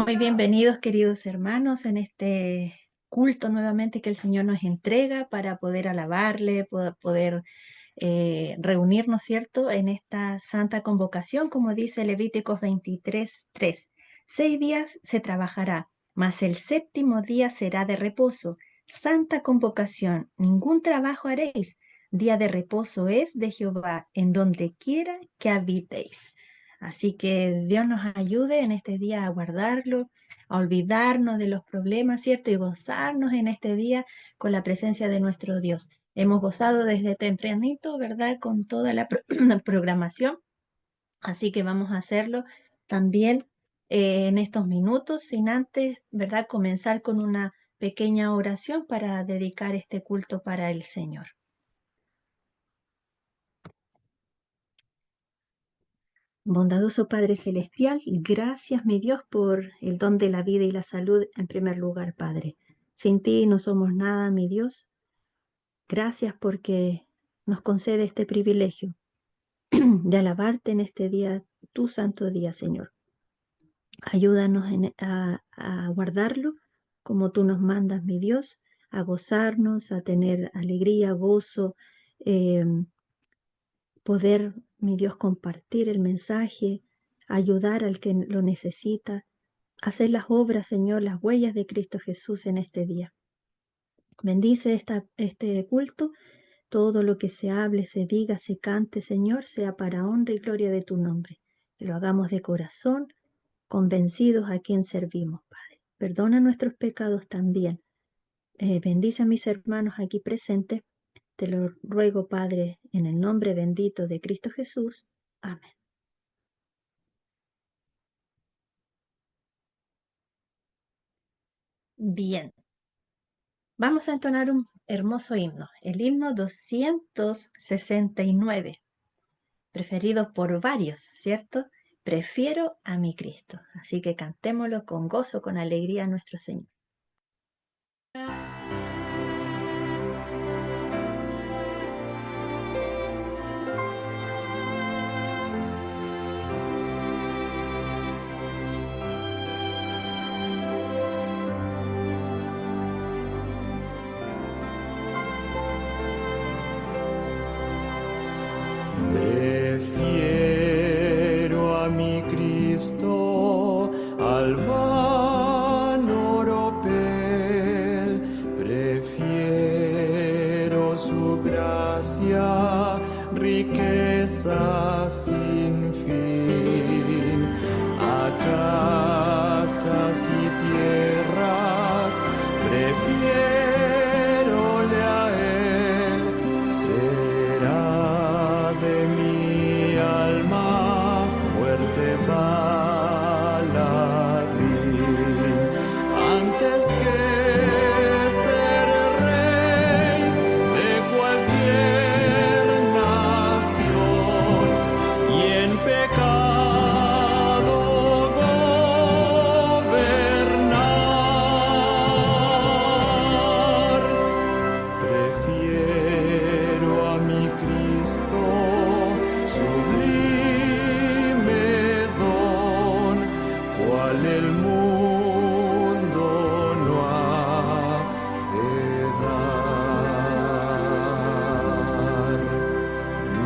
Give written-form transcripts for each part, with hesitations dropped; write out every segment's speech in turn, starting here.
Muy bienvenidos, queridos hermanos, en este culto nuevamente que el Señor nos entrega para poder alabarle, poder reunirnos, ¿cierto?, en esta santa convocación, como dice Levíticos 23:3. 6 días se trabajará, mas el séptimo día será de reposo. Santa convocación, ningún trabajo haréis. Día de reposo es de Jehová, en donde quiera que habitéis. Así que Dios nos ayude en este día a guardarlo, a olvidarnos de los problemas, ¿cierto? Y gozarnos en este día con la presencia de nuestro Dios. Hemos gozado desde tempranito, ¿verdad? Con toda la programación. Así que vamos a hacerlo también en estos minutos, sin antes, ¿verdad? Comenzar con una pequeña oración para dedicar este culto para el Señor. Bondadoso Padre Celestial, gracias, mi Dios, por el don de la vida y la salud en primer lugar, Padre. Sin ti no somos nada, mi Dios. Gracias porque nos concede este privilegio de alabarte en este día, tu santo día, Señor. Ayúdanos a guardarlo como tú nos mandas, mi Dios, a gozarnos, a tener alegría, gozo, eh, poder, mi Dios, compartir el mensaje, ayudar al que lo necesita, hacer las obras, Señor, las huellas de Cristo Jesús en este día. Bendice este culto, todo lo que se hable, se diga, se cante, Señor, sea para honra y gloria de tu nombre. Que lo hagamos de corazón, convencidos a quien servimos, Padre. Perdona nuestros pecados también. Bendice a mis hermanos aquí presentes. Te lo ruego, Padre, en el nombre bendito de Cristo Jesús. Amén. Bien, vamos a entonar un hermoso himno, el himno 269, preferido por varios, ¿cierto? Prefiero a mi Cristo. Así que cantémoslo con gozo, con alegría a nuestro Señor. Prefiero a mi Cristo al vano oropel, prefiero su gracia, riqueza sin fin, a casas y tierras, prefiérole a él, será de mi alma fuerte paladín, antes que ser rey de cualquier nación y en pecado gobernar. Prefiero a mi Cristo, sublime don, cual el mundo no ha de dar.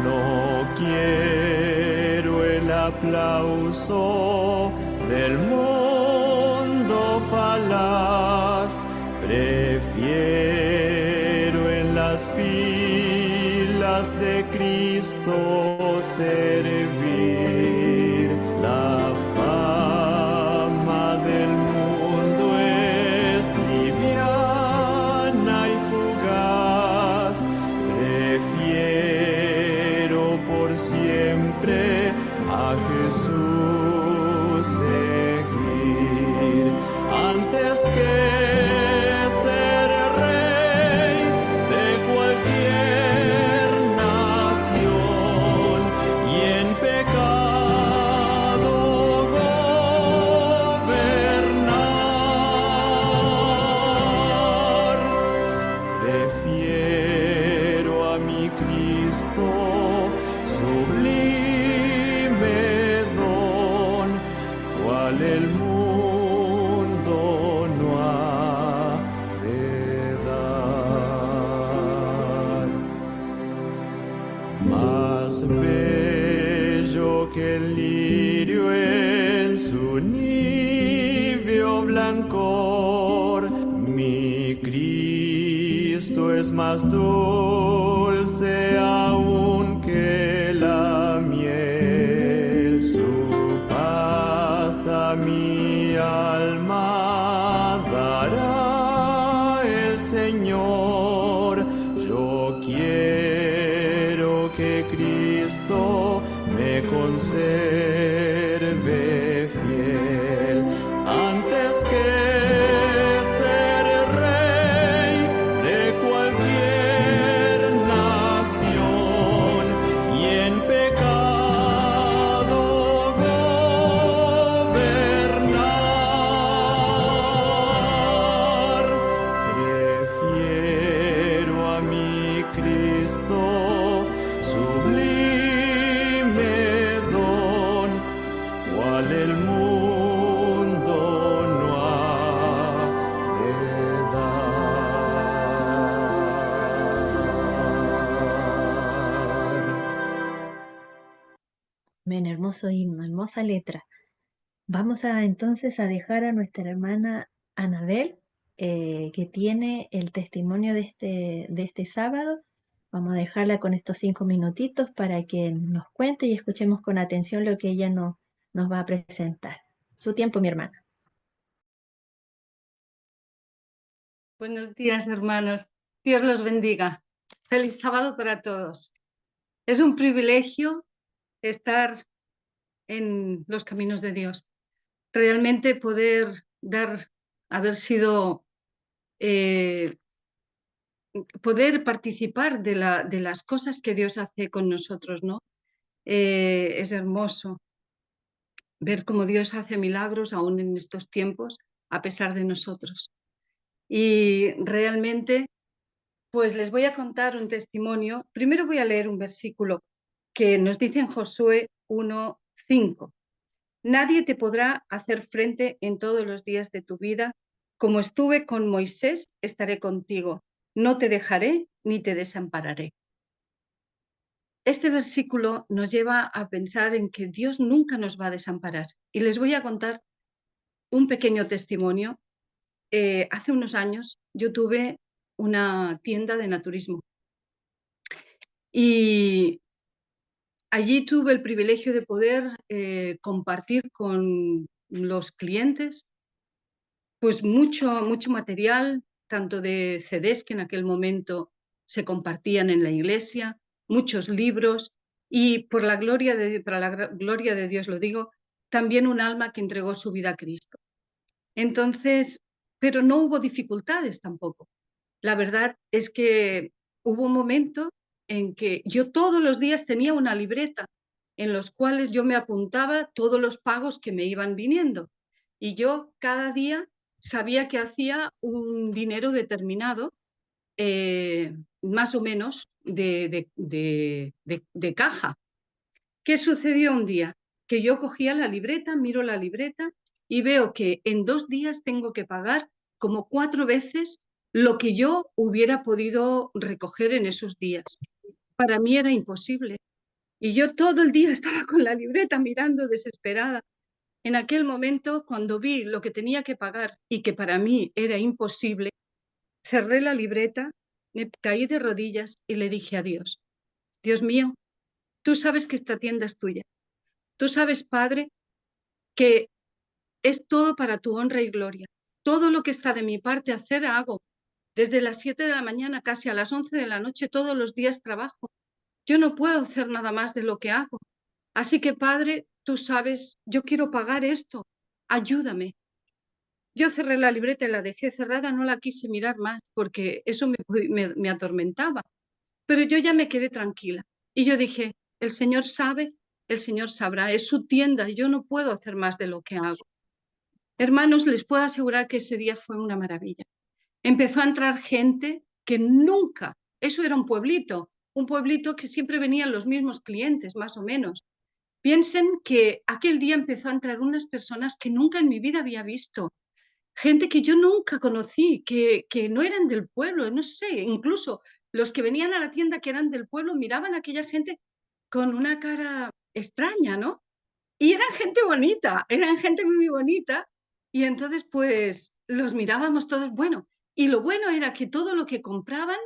No quiero el aplauso del mundo falaz, prefiero en las filas de Cristo servir. La fama del mundo es liviana y fugaz, prefiero por siempre a Jesús seguir, antes que ser rey de cualquier nación y en pecado rancor. Mi Cristo es más dulce aún que la miel. Su paz a mi alma dará el Señor. Yo quiero que Cristo me conserve fiel antes que ser rey de cualquier nación y en pecado gobernar. Prefiero a mi Cristo sublime don, cual el mundo no ha de dar. Men, hermoso himno, hermosa letra. Vamos a entonces a dejar a nuestra hermana Anabel, que tiene el testimonio de este sábado. Vamos a dejarla con estos 5 minutitos para que nos cuente y escuchemos con atención lo que ella nos va a presentar. Su tiempo, mi hermana. Buenos días, hermanos. Dios los bendiga. Feliz sábado para todos. Es un privilegio estar en los caminos de Dios. Realmente poder participar de las cosas que Dios hace con nosotros, ¿no? Es hermoso ver cómo Dios hace milagros aún en estos tiempos, a pesar de nosotros. Y realmente, pues les voy a contar un testimonio. Primero voy a leer un versículo que nos dice en Josué 1:5. Nadie te podrá hacer frente en todos los días de tu vida. Como estuve con Moisés, estaré contigo. No te dejaré ni te desampararé. Este versículo nos lleva a pensar en que Dios nunca nos va a desamparar. Y les voy a contar un pequeño testimonio. Hace unos años yo tuve una tienda de naturismo y allí tuve el privilegio de poder compartir con los clientes pues mucho material, tanto de CDs que en aquel momento se compartían en la iglesia, muchos libros y para la gloria de Dios lo digo, también un alma que entregó su vida a Cristo. Entonces, pero no hubo dificultades tampoco. La verdad es que hubo un momento en que yo todos los días tenía una libreta en los cuales yo me apuntaba todos los pagos que me iban viniendo. Y yo cada día sabía que hacía un dinero determinado, más o menos de caja. ¿Qué sucedió un día? Que yo cogía la libreta, miro la libreta y veo que en 2 días tengo que pagar como 4 veces lo que yo hubiera podido recoger en esos días. Para mí era imposible. Y yo todo el día estaba con la libreta mirando desesperada. En aquel momento, cuando vi lo que tenía que pagar y que para mí era imposible, cerré la libreta, me caí de rodillas y le dije a Dios: Dios mío, tú sabes que esta tienda es tuya. Tú sabes, Padre, que es todo para tu honra y gloria. Todo lo que está de mi parte hacer, hago. Desde las 7 de la mañana casi a las 11 de la noche, todos los días trabajo. Yo no puedo hacer nada más de lo que hago. Así que, Padre, tú sabes, yo quiero pagar esto. Ayúdame. Yo cerré la libreta y la dejé cerrada, no la quise mirar más porque eso me atormentaba. Pero yo ya me quedé tranquila. Y yo dije, el Señor sabe, el Señor sabrá, es su tienda, yo no puedo hacer más de lo que hago. Hermanos, les puedo asegurar que ese día fue una maravilla. Empezó a entrar gente que nunca, eso era un pueblito que siempre venían los mismos clientes, más o menos. Piensen que aquel día empezó a entrar unas personas que nunca en mi vida había visto, gente que yo nunca conocí, que no eran del pueblo, no sé, incluso los que venían a la tienda que eran del pueblo miraban a aquella gente con una cara extraña, ¿no? Y eran gente bonita, eran gente muy bonita, Y entonces, pues, los mirábamos todos. Bueno, y lo bueno era que todo lo que compraban,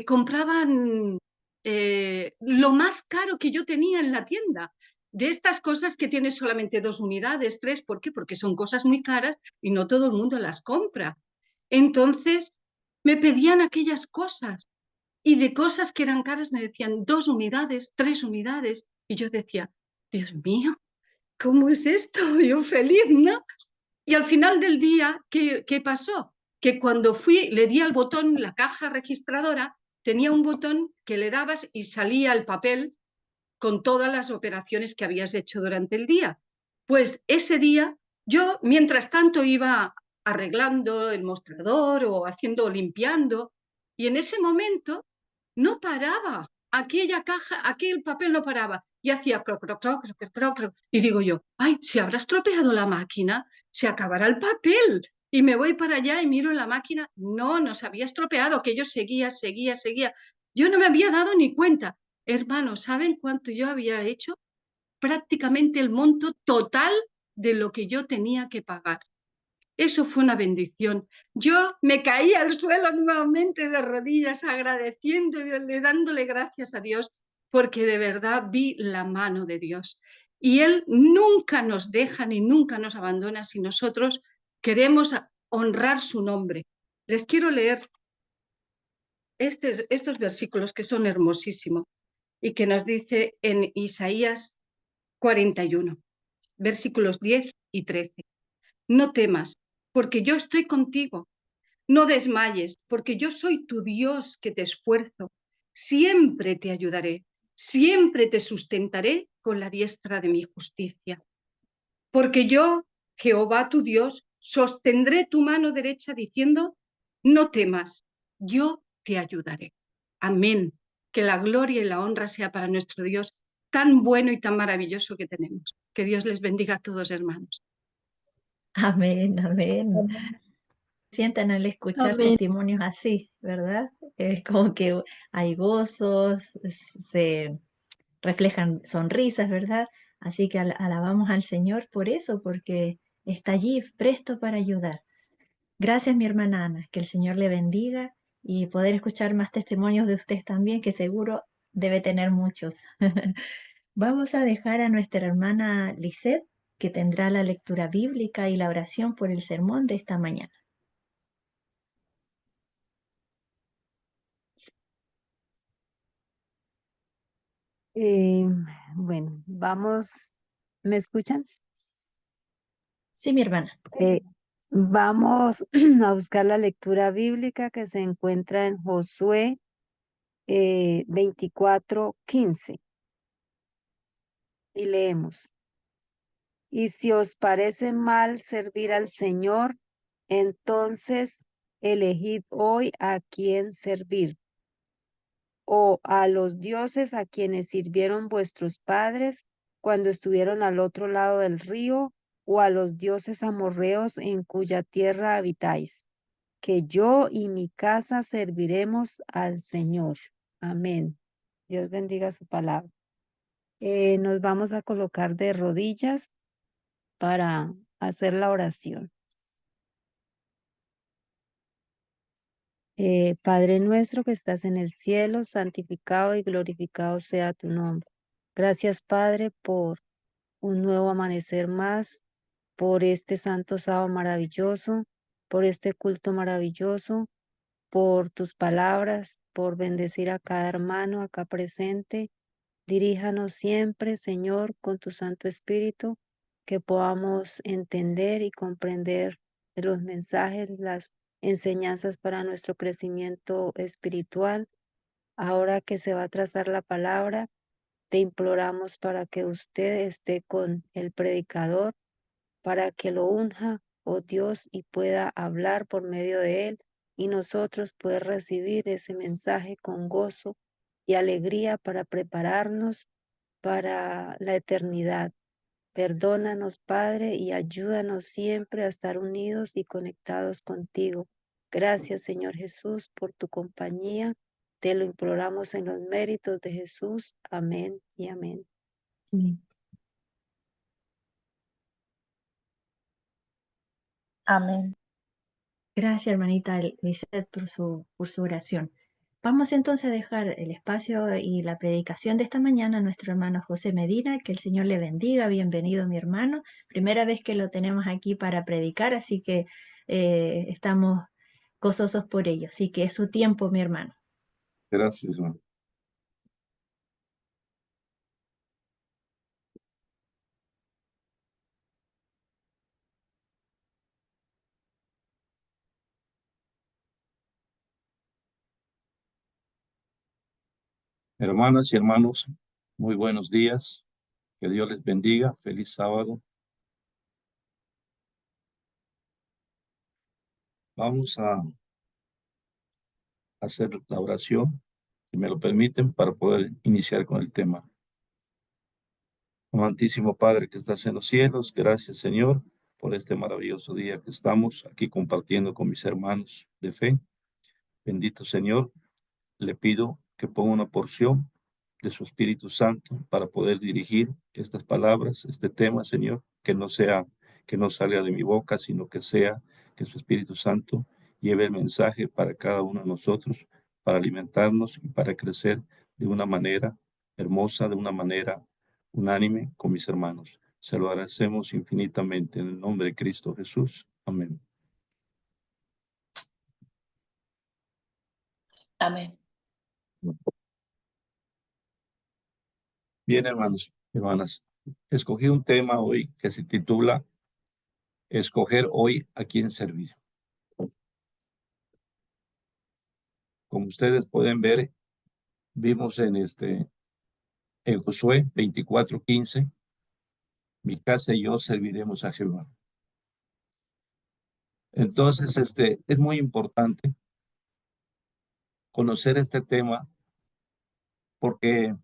compraban lo más caro que yo tenía en la tienda. De estas cosas que tienes solamente 2 unidades, 3, ¿por qué? Porque son cosas muy caras y no todo el mundo las compra. Entonces, me pedían aquellas cosas, y de cosas que eran caras me decían 2 unidades, 3 unidades, y yo decía: "Dios mío, ¿cómo es esto?". Yo feliz, ¿no? Y al final del día, ¿qué pasó? Que cuando fui, le di al botón, la caja registradora tenía un botón que le dabas y salía el papel con todas las operaciones que habías hecho durante el día. Pues ese día, yo, mientras tanto, iba arreglando el mostrador o haciendo, limpiando, y en ese momento no paraba, aquella caja, aquel papel no paraba, y hacía croc, croc, croc, croc, croc, croc, y digo yo: "Ay, se habrá estropeado la máquina, se acabará el papel". Y me voy para allá y miro en la máquina, no se había estropeado, aquello seguía, seguía, seguía. Yo no me había dado ni cuenta. Hermanos, ¿saben cuánto yo había hecho? Prácticamente el monto total de lo que yo tenía que pagar. Eso fue una bendición. Yo me caí al suelo nuevamente de rodillas, agradeciendo y dándole gracias a Dios, porque de verdad vi la mano de Dios. Y Él nunca nos deja ni nunca nos abandona si nosotros queremos honrar su nombre. Les quiero leer estos versículos que son hermosísimos y que nos dice en Isaías 41, versículos 10 y 13. No temas, porque yo estoy contigo. No desmayes, porque yo soy tu Dios que te esfuerzo. Siempre te ayudaré, siempre te sustentaré con la diestra de mi justicia. Porque yo, Jehová tu Dios, sostendré tu mano derecha diciendo: no temas, yo te ayudaré. Amén. Que la gloria y la honra sea para nuestro Dios, tan bueno y tan maravilloso que tenemos. Que Dios les bendiga a todos, hermanos. Amén, amén. Sientan al escuchar Amén. testimonios así, ¿verdad? Es como que hay gozos, se reflejan sonrisas, ¿verdad? Así que alabamos al Señor por eso, porque está allí presto para ayudar. Gracias, mi hermana Ana, que el Señor le bendiga y poder escuchar más testimonios de usted también, que seguro debe tener muchos. Vamos a dejar a nuestra hermana Lisette, que tendrá la lectura bíblica y la oración por el sermón de esta mañana. Eh, bueno, vamos, ¿me escuchan? Sí, mi hermana. Vamos a buscar la lectura bíblica que se encuentra en Josué 24:15 y leemos. Y si os parece mal servir al Señor, entonces elegid hoy a quién servir, o a los dioses a quienes sirvieron vuestros padres cuando estuvieron al otro lado del río, o a los dioses amorreos en cuya tierra habitáis, que yo y mi casa serviremos al Señor. Amén. Dios bendiga su palabra. Nos vamos a colocar de rodillas para hacer la oración. Padre nuestro que estás en el cielo, santificado y glorificado sea tu nombre. Gracias, Padre, por un nuevo amanecer más, por este santo sábado maravilloso, por este culto maravilloso, por tus palabras, por bendecir a cada hermano acá presente. Diríjanos siempre, Señor, con tu Santo Espíritu, que podamos entender y comprender de los mensajes, las enseñanzas para nuestro crecimiento espiritual. Ahora que se va a trazar la palabra, te imploramos para que usted esté con el predicador, para que lo unja, oh Dios, y pueda hablar por medio de él, y nosotros poder recibir ese mensaje con gozo y alegría para prepararnos para la eternidad. Perdónanos, Padre, y ayúdanos siempre a estar unidos y conectados contigo. Gracias, Señor Jesús, por tu compañía. Te lo imploramos en los méritos de Jesús. Amén y amén. Sí. Amén. Gracias, hermanita Lisette, por su oración. Vamos entonces a dejar el espacio y la predicación de esta mañana a nuestro hermano José Medina. Que el Señor le bendiga. Bienvenido, mi hermano. Primera vez que lo tenemos aquí para predicar, así que estamos gozosos por ello. Así que es su tiempo, mi hermano. Gracias, hermano. Hermanas y hermanos, muy buenos días. Que Dios les bendiga. Feliz sábado. Vamos a hacer la oración, si me lo permiten, para poder iniciar con el tema. Amantísimo Padre que estás en los cielos, gracias, Señor, por este maravilloso día que estamos aquí compartiendo con mis hermanos de fe. Bendito Señor, le pido que ponga una porción de su Espíritu Santo para poder dirigir estas palabras, este tema, Señor, que no salga de mi boca, sino que sea que su Espíritu Santo lleve el mensaje para cada uno de nosotros, para alimentarnos y para crecer de una manera hermosa, de una manera unánime con mis hermanos. Se lo agradecemos infinitamente en el nombre de Cristo Jesús. Amén. Amén. Bien, hermanos, hermanas, escogí un tema hoy que se titula Escoger hoy a quién servir. Como ustedes pueden ver, vimos en Josué 24:15, mi casa y yo serviremos a Jehová. Entonces, es muy importante conocer este tema porque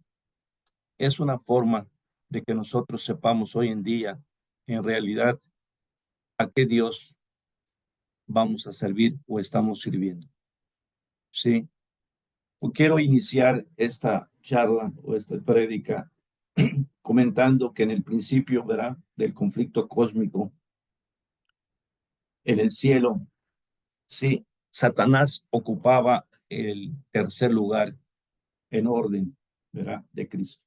es una forma de que nosotros sepamos hoy en día, en realidad, a qué Dios vamos a servir o estamos sirviendo. Sí. Quiero iniciar esta charla o esta prédica comentando que en el principio, ¿verdad?, del conflicto cósmico en el cielo, sí, Satanás ocupaba el tercer lugar en orden, ¿verdad?, de Cristo.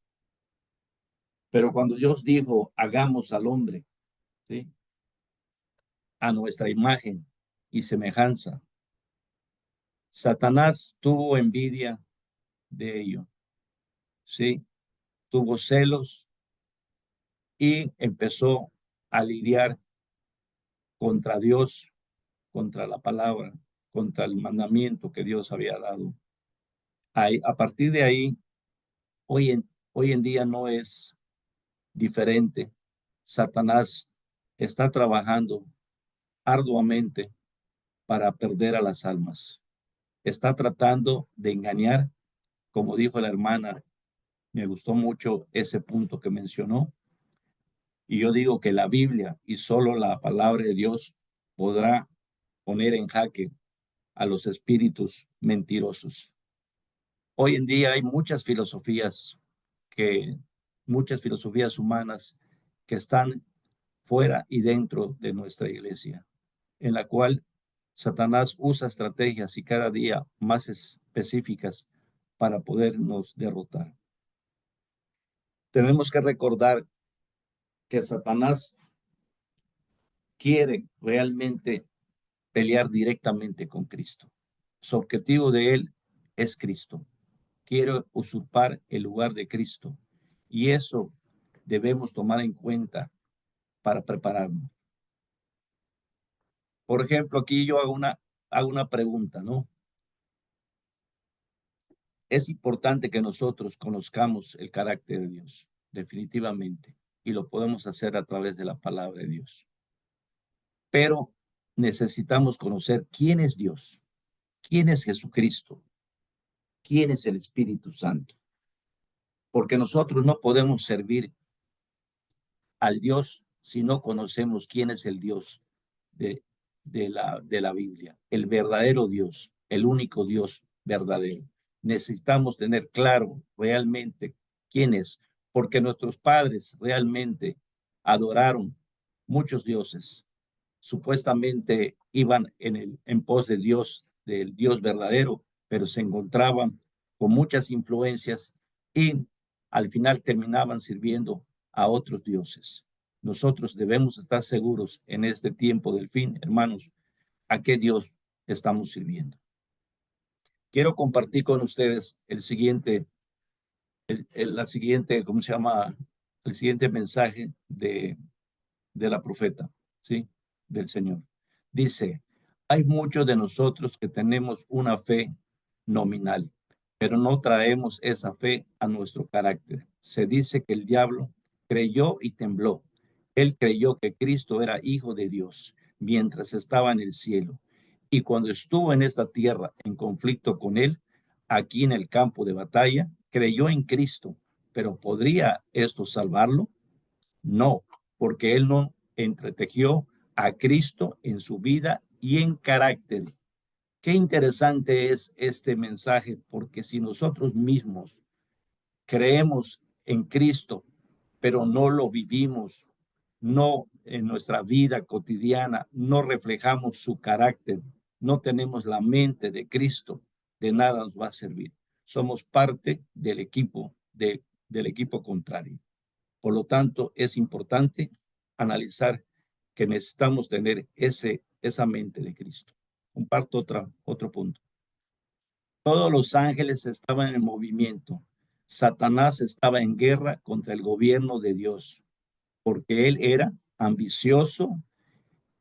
Pero cuando Dios dijo, hagamos al hombre, ¿sí?, a nuestra imagen y semejanza, Satanás tuvo envidia de ello, ¿sí? Tuvo celos y empezó a lidiar contra Dios, contra la palabra, contra el mandamiento que Dios había dado. A partir de ahí, hoy en día no es diferente. Satanás está trabajando arduamente para perder a las almas. Está tratando de engañar, como dijo la hermana, me gustó mucho ese punto que mencionó. Y yo digo que la Biblia y solo la palabra de Dios podrá poner en jaque a los espíritus mentirosos. Hoy en día hay muchas filosofías humanas que están fuera y dentro de nuestra iglesia, en la cual Satanás usa estrategias y cada día más específicas para podernos derrotar. Tenemos que recordar que Satanás quiere realmente pelear directamente con Cristo. Su objetivo de él es Cristo. Quiere usurpar el lugar de Cristo. Y eso debemos tomar en cuenta para prepararnos. Por ejemplo, aquí yo hago una pregunta, ¿no? Es importante que nosotros conozcamos el carácter de Dios, definitivamente, y lo podemos hacer a través de la palabra de Dios. Pero necesitamos conocer quién es Dios, quién es Jesucristo, quién es el Espíritu Santo, porque nosotros no podemos servir al Dios si no conocemos quién es el Dios de la Biblia, el verdadero Dios, el único Dios verdadero. Necesitamos tener claro realmente quién es, porque nuestros padres realmente adoraron muchos dioses, supuestamente iban en pos de Dios, del Dios verdadero, pero se encontraban con muchas influencias y al final terminaban sirviendo a otros dioses. Nosotros debemos estar seguros en este tiempo del fin, hermanos, a qué Dios estamos sirviendo. Quiero compartir con ustedes la siguiente, ¿cómo se llama? El siguiente mensaje de la profeta, ¿sí? Del Señor. Dice, hay muchos de nosotros que tenemos una fe nominal, pero no traemos esa fe a nuestro carácter. Se dice que el diablo creyó y tembló. Él creyó que Cristo era hijo de Dios mientras estaba en el cielo. Y cuando estuvo en esta tierra en conflicto con él, aquí en el campo de batalla, creyó en Cristo, pero ¿podría esto salvarlo? No, porque él no entretejió a Cristo en su vida y en carácter. Qué interesante es este mensaje, porque si nosotros mismos creemos en Cristo, pero no lo vivimos, no en nuestra vida cotidiana, no reflejamos su carácter, no tenemos la mente de Cristo, de nada nos va a servir. Somos parte del equipo contrario. Por lo tanto, es importante analizar que necesitamos tener esa mente de Cristo. Comparto otro punto. Todos los ángeles estaban en movimiento. Satanás estaba en guerra contra el gobierno de Dios, porque él era ambicioso,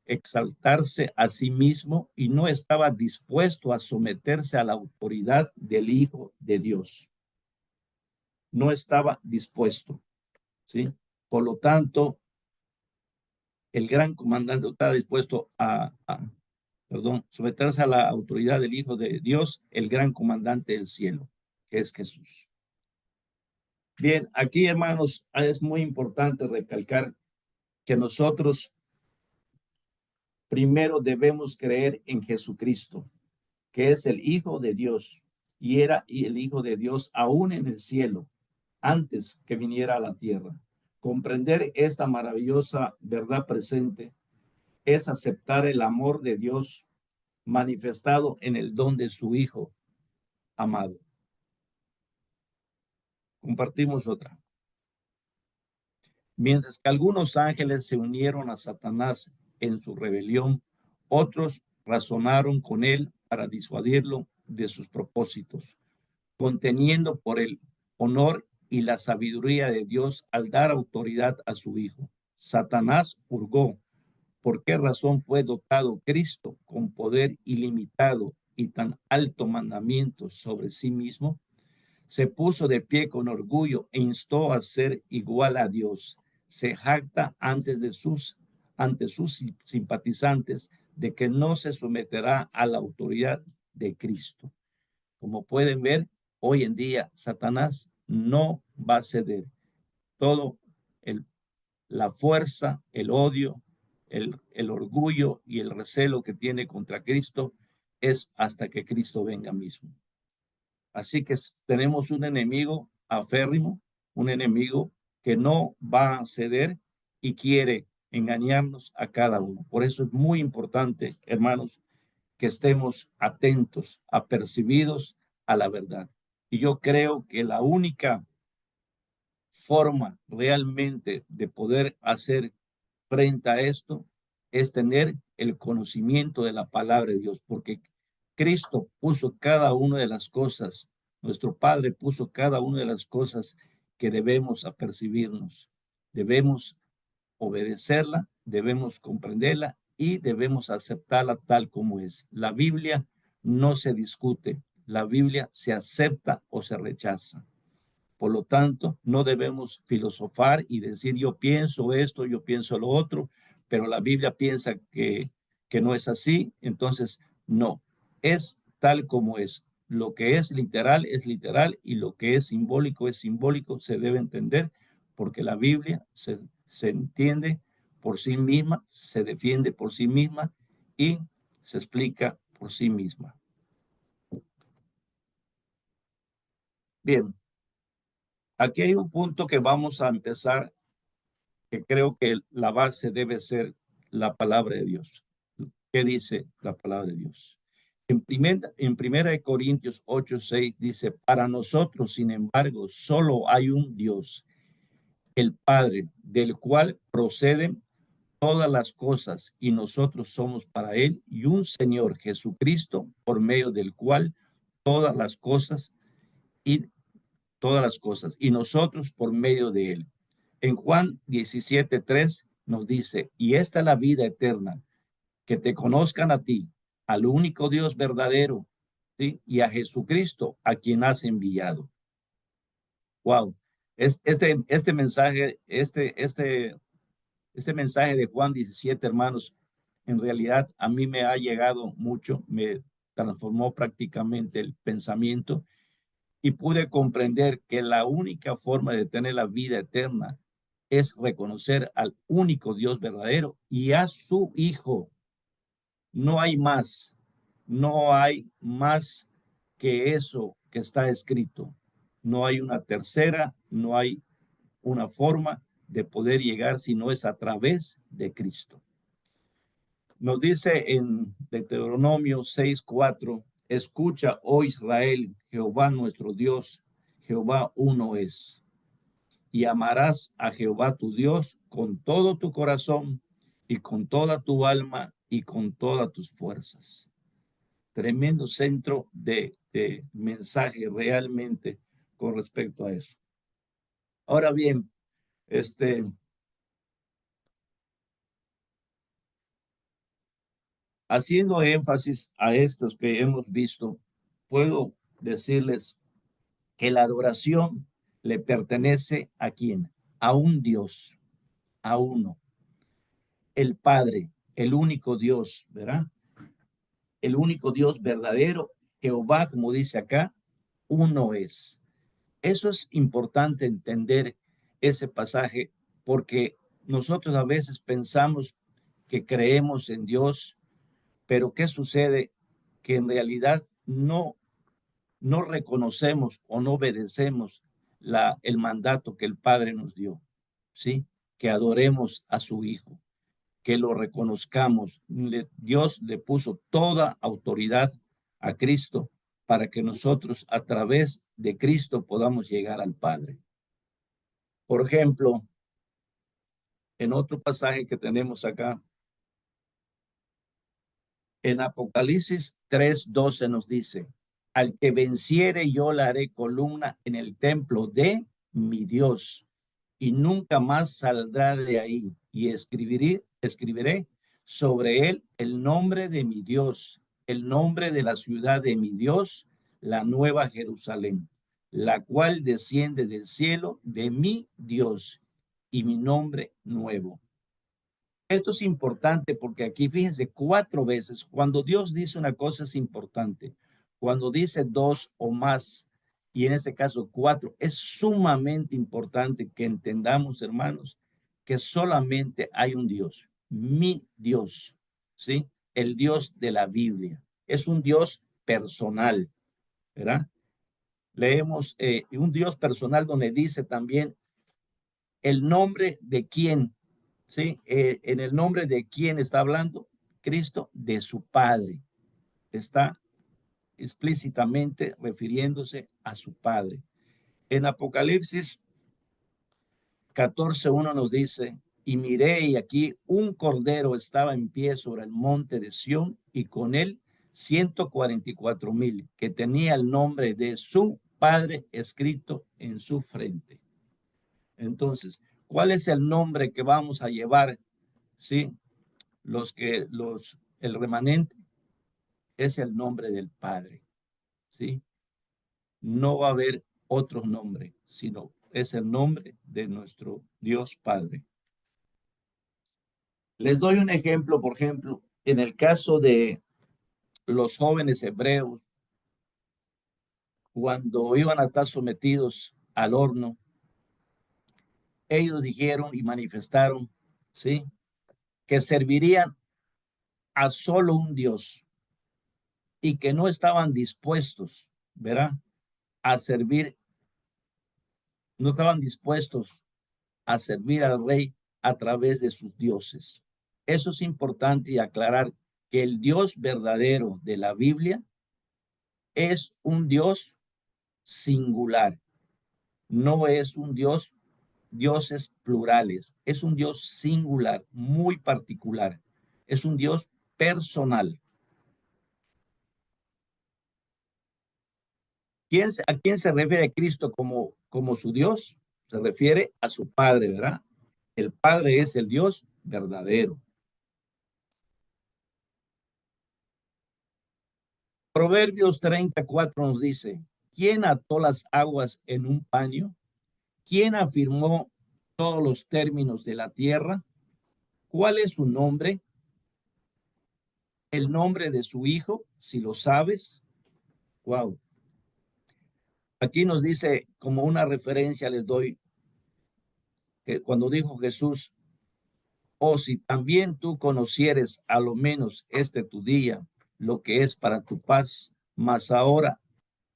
exaltarse a sí mismo y no estaba dispuesto a someterse a la autoridad del Hijo de Dios. No estaba dispuesto, ¿sí? Por lo tanto, el gran comandante está dispuesto someterse a la autoridad del Hijo de Dios, el gran comandante del cielo, que es Jesús. Bien, aquí, hermanos, es muy importante recalcar que nosotros primero debemos creer en Jesucristo, que es el Hijo de Dios, y era el Hijo de Dios aún en el cielo, antes que viniera a la tierra. Comprender esta maravillosa verdad presente es aceptar el amor de Dios manifestado en el don de su Hijo amado. Compartimos otra. Mientras que algunos ángeles se unieron a Satanás en su rebelión, otros razonaron con él para disuadirlo de sus propósitos, conteniendo por el honor y la sabiduría de Dios al dar autoridad a su Hijo. Satanás hurgó por qué razón fue dotado Cristo con poder ilimitado y tan alto mandamiento sobre sí mismo. Se puso de pie con orgullo e instó a ser igual a Dios. Se jacta ante sus simpatizantes de que no se someterá a la autoridad de Cristo. Como pueden ver, hoy en día Satanás no va a ceder. Todo la fuerza, el odio, el orgullo y el recelo que tiene contra Cristo es hasta que Cristo venga mismo. Así que tenemos un enemigo aférrimo, un enemigo que no va a ceder y quiere engañarnos a cada uno. Por eso es muy importante, hermanos, que estemos atentos, apercibidos a la verdad. Y yo creo que la única forma realmente de poder hacer frente a esto es tener el conocimiento de la palabra de Dios, porque Cristo puso cada una de las cosas, nuestro Padre puso cada una de las cosas que debemos apercibirnos, debemos obedecerla, debemos comprenderla y debemos aceptarla tal como es. La Biblia no se discute, la Biblia se acepta o se rechaza. Por lo tanto, no debemos filosofar y decir yo pienso esto, yo pienso lo otro, pero la Biblia piensa que no es así, entonces no, es tal como es. Lo que es literal y lo que es simbólico, se debe entender porque la Biblia se entiende por sí misma, se defiende por sí misma y se explica por sí misma. Bien, aquí hay un punto que vamos a empezar, que creo que la base debe ser la palabra de Dios. ¿Qué dice la palabra de Dios? En primera de Corintios 8:6 dice, para nosotros, sin embargo, solo hay un Dios, el Padre, del cual proceden todas las cosas y nosotros somos para él, y un Señor Jesucristo, por medio del cual todas las cosas y y nosotros por medio de él. En Juan 17:3 nos dice, y esta es la vida eterna, que te conozcan a ti, al único Dios verdadero, ¿sí? Y a Jesucristo, a quien has enviado. Wow. Este mensaje, este mensaje de Juan 17, hermanos, en realidad a mí me ha llegado mucho, me transformó prácticamente el pensamiento y pude comprender que la única forma de tener la vida eterna es reconocer al único Dios verdadero y a su Hijo. No hay más, no hay más que eso que está escrito. No hay una tercera, no hay una forma de poder llegar si no es a través de Cristo. Nos dice en Deuteronomio 6:4, escucha, oh Israel, Jehová nuestro Dios, Jehová uno es. Y amarás a Jehová tu Dios con todo tu corazón y con toda tu alma y con todas tus fuerzas. Tremendo centro de mensaje realmente con respecto a eso. Ahora bien, haciendo énfasis a estos que hemos visto, puedo decirles que la adoración le pertenece ¿a quién? A un Dios, a uno, el Padre, el único Dios, ¿verdad? El único Dios verdadero, Jehová, como dice acá, uno es. Eso es importante entender ese pasaje porque nosotros a veces pensamos que creemos en Dios, pero ¿qué sucede? Que en realidad no reconocemos o no obedecemos el mandato que el Padre nos dio, ¿sí? Que adoremos a su Hijo, que lo reconozcamos. Dios le puso toda autoridad a Cristo para que nosotros a través de Cristo podamos llegar al Padre. Por ejemplo, en otro pasaje que tenemos acá, en Apocalipsis 3:12 nos dice, al que venciere yo le haré columna en el templo de mi Dios y nunca más saldrá de ahí y escribiré sobre él el nombre de mi Dios, el nombre de la ciudad de mi Dios, la nueva Jerusalén, la cual desciende del cielo de mi Dios y mi nombre nuevo. Esto es importante porque aquí fíjense 4 veces, cuando Dios dice una cosa es importante, cuando dice 2 o más, y en este caso 4, es sumamente importante que entendamos, hermanos, que solamente hay un Dios, mi Dios, ¿sí? El Dios de la Biblia. Es un Dios personal, ¿verdad? Leemos un Dios personal donde dice también el nombre de quién. ¿Sí? En el nombre de quién está hablando Cristo, de su Padre. Está explícitamente refiriéndose a su Padre. En Apocalipsis 14:1 nos dice, y miré y aquí un cordero estaba en pie sobre el monte de Sión y con él 144,000 que tenía el nombre de su Padre escrito en su frente. Entonces, ¿cuál es el nombre que vamos a llevar? Sí, el remanente es el nombre del Padre, ¿sí? No va a haber otro nombre, sino es el nombre de nuestro Dios Padre. Les doy un ejemplo, por ejemplo, en el caso de los jóvenes hebreos, cuando iban a estar sometidos al horno, ellos dijeron y manifestaron, ¿sí? Que servirían a solo un Dios y que no estaban dispuestos, ¿verdad? A servir, no estaban dispuestos a servir al rey a través de sus dioses. Eso es importante y aclarar que el Dios verdadero de la Biblia es un Dios singular. No es un dioses plurales. Es un Dios singular, muy particular. Es un Dios personal. ¿A quién se refiere Cristo como su Dios? Se refiere a su Padre, ¿verdad? El Padre es el Dios verdadero. Proverbios 34 nos dice, ¿quién ató las aguas en un paño? ¿Quién afirmó todos los términos de la tierra? ¿Cuál es su nombre? ¿El nombre de su hijo? Si lo sabes. Wow. Aquí nos dice, como una referencia les doy, que cuando dijo Jesús, oh, si también tú conocieres a lo menos este tu día, lo que es para tu paz, mas ahora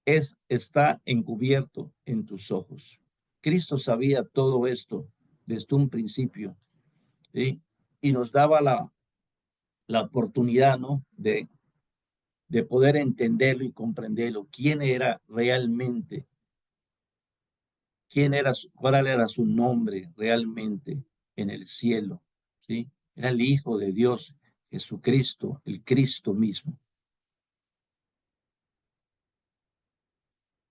está encubierto en tus ojos. Cristo sabía todo esto desde un principio, ¿sí? Y nos daba la oportunidad, ¿no? De poder entenderlo y comprenderlo, quién era realmente, cuál era su nombre realmente en el cielo, ¿sí? Era el Hijo de Dios, Jesucristo, el Cristo mismo.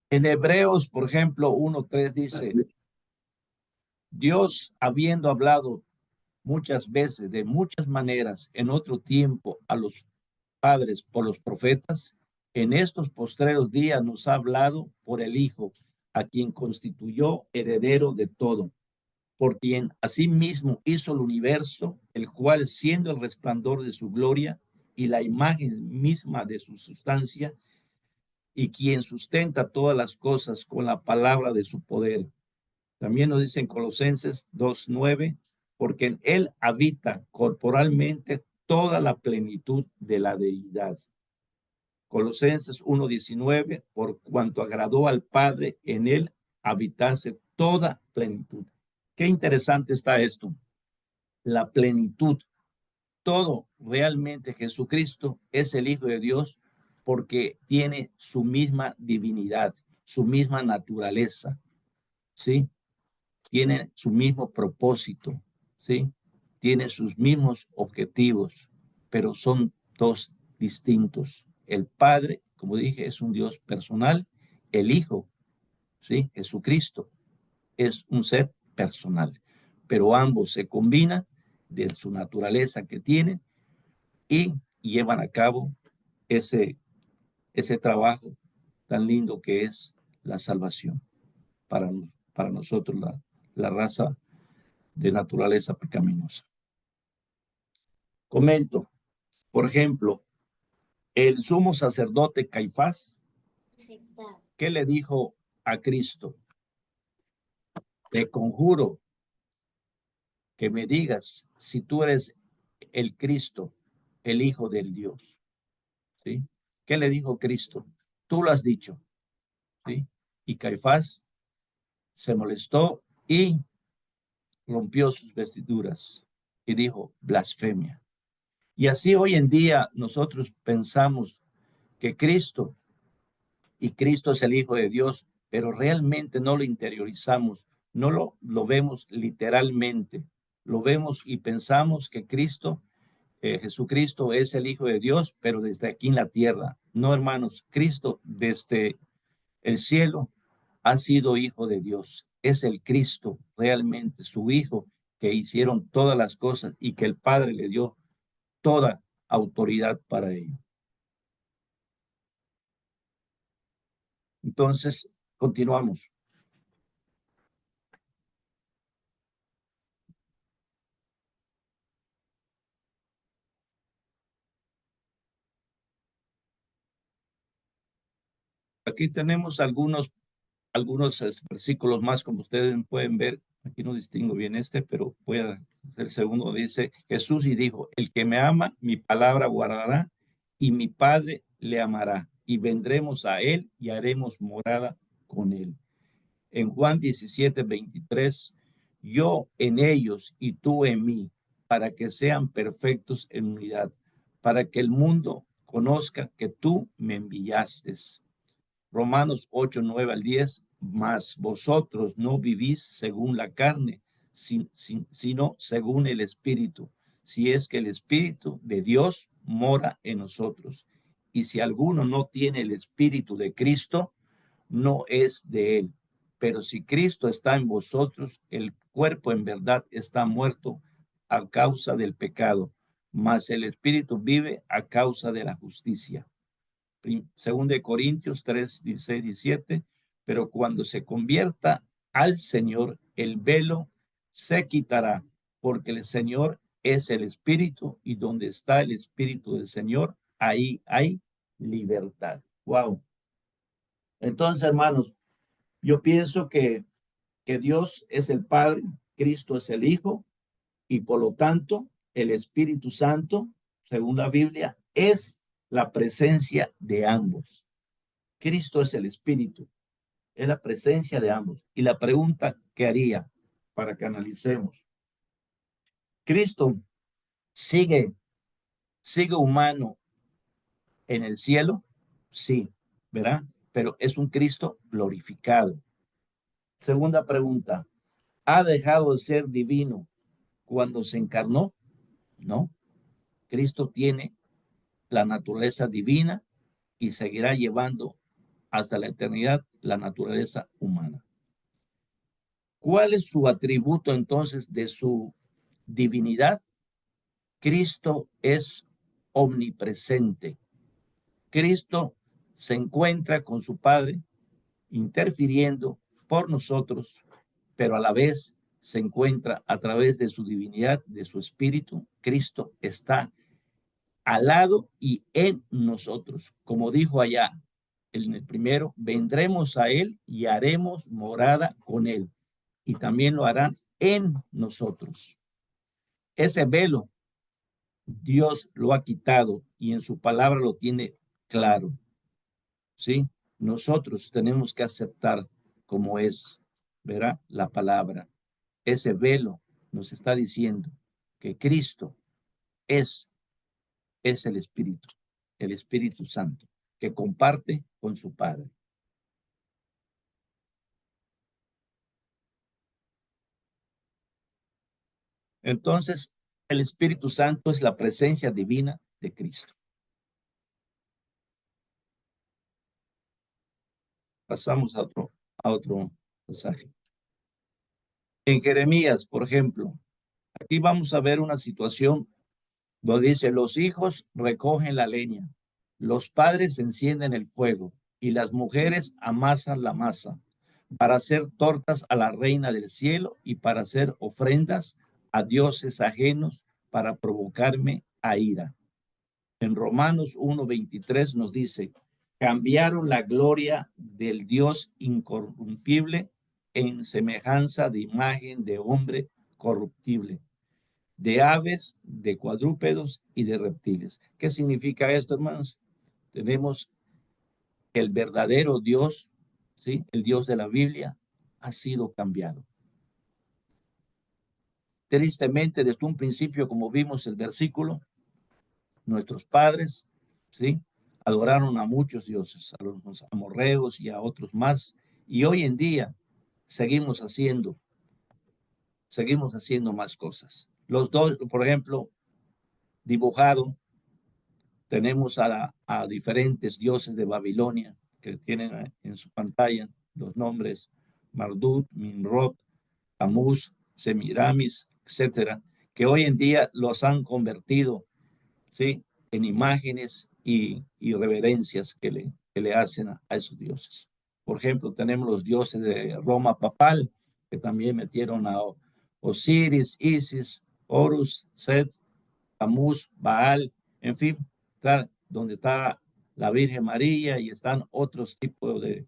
En Hebreos, por ejemplo, 1:3 dice, Dios habiendo hablado muchas veces, de muchas maneras, en otro tiempo a los padres por los profetas, en estos postreros días nos ha hablado por el Hijo, a quien constituyó heredero de todo, por quien asimismo hizo el universo, el cual siendo el resplandor de su gloria y la imagen misma de su sustancia, y quien sustenta todas las cosas con la palabra de su poder. También nos dice en Colosenses 2:9, porque en él habita corporalmente toda la plenitud de la deidad. Colosenses 1:19, por cuanto agradó al Padre en él habitase toda plenitud. Qué interesante está esto. La plenitud, todo realmente Jesucristo es el Hijo de Dios porque tiene su misma divinidad, su misma naturaleza, ¿sí? Tiene su mismo propósito, ¿sí? Tiene sus mismos objetivos, pero son dos distintos. El Padre, como dije, es un Dios personal. El Hijo, ¿sí? Jesucristo, es un ser personal. Pero ambos se combinan de su naturaleza que tienen y llevan a cabo ese trabajo tan lindo que es la salvación para nosotros, la raza de naturaleza pecaminosa. Comento, por ejemplo, el sumo sacerdote Caifás, ¿qué le dijo a Cristo? Te conjuro que me digas si tú eres el Cristo, el Hijo del Dios. ¿Sí? ¿Qué le dijo Cristo? Tú lo has dicho. ¿Sí? Y Caifás se molestó y rompió sus vestiduras y dijo blasfemia. Y así hoy en día nosotros pensamos que Cristo es el Hijo de Dios, pero realmente no lo interiorizamos, no lo vemos literalmente, lo vemos y pensamos que Jesucristo es el Hijo de Dios, pero desde aquí en la tierra. No, hermanos, Cristo desde el cielo ha sido Hijo de Dios. Es el Cristo realmente, su Hijo, que hicieron todas las cosas y que el Padre le dio toda autoridad para ello. Entonces, continuamos. Aquí tenemos algunos versículos más, como ustedes pueden ver. Aquí no distingo bien pero voy a hacer el segundo. Dice Jesús y dijo, el que me ama, mi palabra guardará y mi Padre le amará y vendremos a él y haremos morada con él. En Juan 17:23, yo en ellos y tú en mí, para que sean perfectos en unidad, para que el mundo conozca que tú me enviaste. Romanos 8, 9 al 10, mas vosotros no vivís según la carne, sino según el Espíritu, si es que el Espíritu de Dios mora en nosotros. Y si alguno no tiene el Espíritu de Cristo, no es de él. Pero si Cristo está en vosotros, el cuerpo en verdad está muerto a causa del pecado, mas el Espíritu vive a causa de la justicia. Según de Corintios 3, 16, 17, pero cuando se convierta al Señor, el velo se quitará, porque el Señor es el Espíritu, y donde está el Espíritu del Señor, ahí hay libertad. Wow. Entonces, hermanos, yo pienso que Dios es el Padre, Cristo es el Hijo, y por lo tanto, el Espíritu Santo, según la Biblia, es la presencia de ambos. Cristo es el Espíritu, es la presencia de ambos. Y la pregunta que haría para que analicemos, ¿Cristo sigue humano en el cielo? Sí, ¿verdad? Pero es un Cristo glorificado. Segunda pregunta, ¿ha dejado de ser divino cuando se encarnó? No. Cristo tiene la naturaleza divina y seguirá llevando hasta la eternidad la naturaleza humana. ¿Cuál es su atributo entonces de su divinidad? Cristo es omnipresente. Cristo se encuentra con su Padre interfiriendo por nosotros, pero a la vez se encuentra a través de su divinidad, de su espíritu. Cristo está al lado y en nosotros. Como dijo allá en el primero, vendremos a él y haremos morada con él. Y también lo harán en nosotros. Ese velo Dios lo ha quitado y en su palabra lo tiene claro. ¿Sí? Nosotros tenemos que aceptar como es, ¿verdad? La palabra. Ese velo nos está diciendo que Cristo es el Espíritu Santo, que comparte con su Padre. Entonces, el Espíritu Santo es la presencia divina de Cristo. Pasamos a otro pasaje. En Jeremías, por ejemplo, aquí vamos a ver una situación donde dice, los hijos recogen la leña, los padres encienden el fuego y las mujeres amasan la masa para hacer tortas a la reina del cielo y para hacer ofrendas a dioses ajenos para provocarme a ira. En Romanos 1:23 nos dice, cambiaron la gloria del Dios incorruptible en semejanza de imagen de hombre corruptible, de aves, de cuadrúpedos y de reptiles. ¿Qué significa esto, hermanos? Tenemos el verdadero Dios, ¿sí? El Dios de la Biblia ha sido cambiado. Tristemente, desde un principio, como vimos el versículo, nuestros padres, ¿sí? Adoraron a muchos dioses, a los amorreos y a otros más. Y hoy en día seguimos haciendo más cosas. Los dos, por ejemplo, dibujado, tenemos a diferentes dioses de Babilonia que tienen en su pantalla los nombres Marduk, Nimrod, Tamuz, Semiramis, etcétera, que hoy en día los han convertido, ¿sí?, en imágenes y reverencias que le hacen a esos dioses. Por ejemplo, tenemos los dioses de Roma papal, que también metieron a Osiris, Isis, Horus, Set, Tamuz, Baal, en fin, claro, donde está la Virgen María y están otros tipos de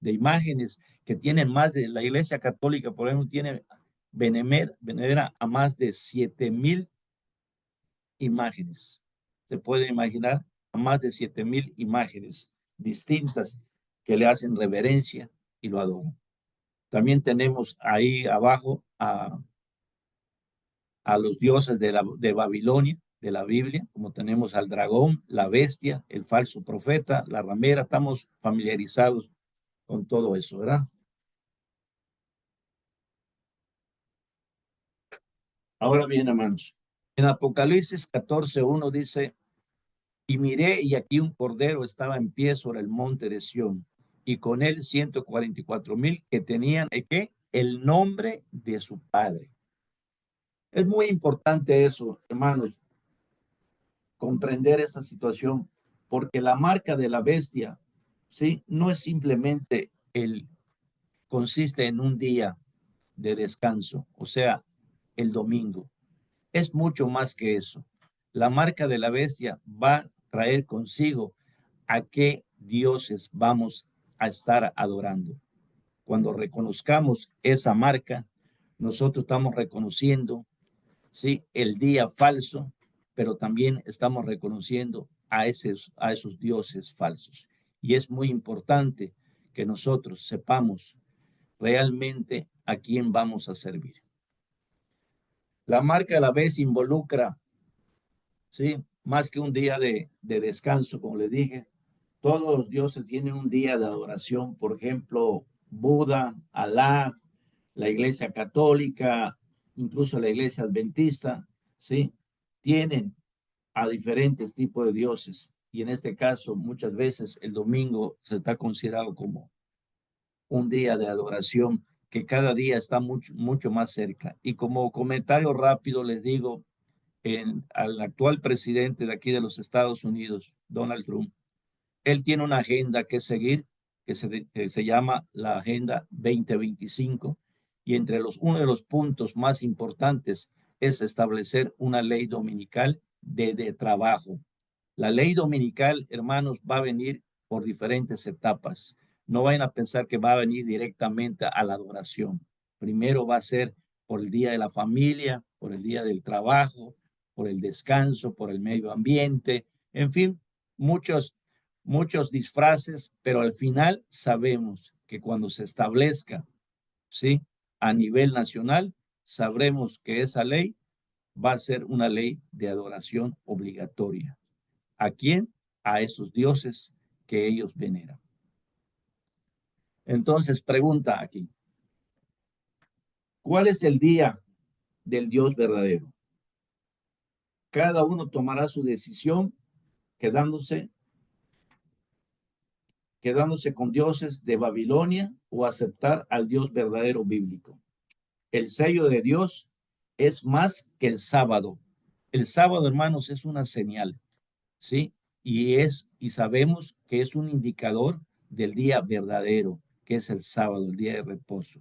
imágenes que tienen más de, la Iglesia Católica, por ejemplo, tiene venera a más de 7,000 imágenes. Se puede imaginar a más de 7,000 imágenes distintas que le hacen reverencia y lo adoran. También tenemos ahí abajo a los dioses de Babilonia, de la Biblia, como tenemos al dragón, la bestia, el falso profeta, la ramera. Estamos familiarizados con todo eso, ¿verdad? Ahora bien, hermanos, en Apocalipsis 14:1 dice: y miré, y aquí un cordero estaba en pie sobre el monte de Sión, y con él 144,000 que tenían ¿qué? El nombre de su padre. Es muy importante eso, hermanos, comprender esa situación, porque la marca de la bestia, ¿sí? No es simplemente consiste en un día de descanso, o sea, el domingo. Es mucho más que eso. La marca de la bestia va a traer consigo a qué dioses vamos a estar adorando. Cuando reconozcamos esa marca, nosotros estamos reconociendo, ¿sí?, el día falso, pero también estamos reconociendo a esos dioses falsos. Y es muy importante que nosotros sepamos realmente a quién vamos a servir. La marca a la vez involucra, ¿sí?, más que un día de descanso, como les dije. Todos los dioses tienen un día de adoración. Por ejemplo, Buda, Alá, la iglesia católica, incluso la iglesia adventista, ¿sí? Tienen a diferentes tipos de dioses. Y en este caso, muchas veces el domingo se está considerado como un día de adoración que cada día está mucho, mucho más cerca. Y como comentario rápido les digo, al actual presidente de aquí de los Estados Unidos, Donald Trump, él tiene una agenda que seguir que se llama la Agenda 2025, y uno de los puntos más importantes es establecer una ley dominical de trabajo. La ley dominical, hermanos, va a venir por diferentes etapas. No vayan a pensar que va a venir directamente a la adoración. Primero va a ser por el día de la familia, por el día del trabajo, por el descanso, por el medio ambiente, en fin, muchos disfraces, pero al final sabemos que cuando se establezca, ¿sí?, a nivel nacional, sabremos que esa ley va a ser una ley de adoración obligatoria. ¿A quién? A esos dioses que ellos veneran. Entonces, pregunta aquí, ¿cuál es el día del Dios verdadero? Cada uno tomará su decisión quedándose con dioses de Babilonia o aceptar al Dios verdadero bíblico. El sello de Dios es más que el sábado. El sábado, hermanos, es una señal, ¿sí? Y sabemos que es un indicador del día verdadero, que es el sábado, el día de reposo.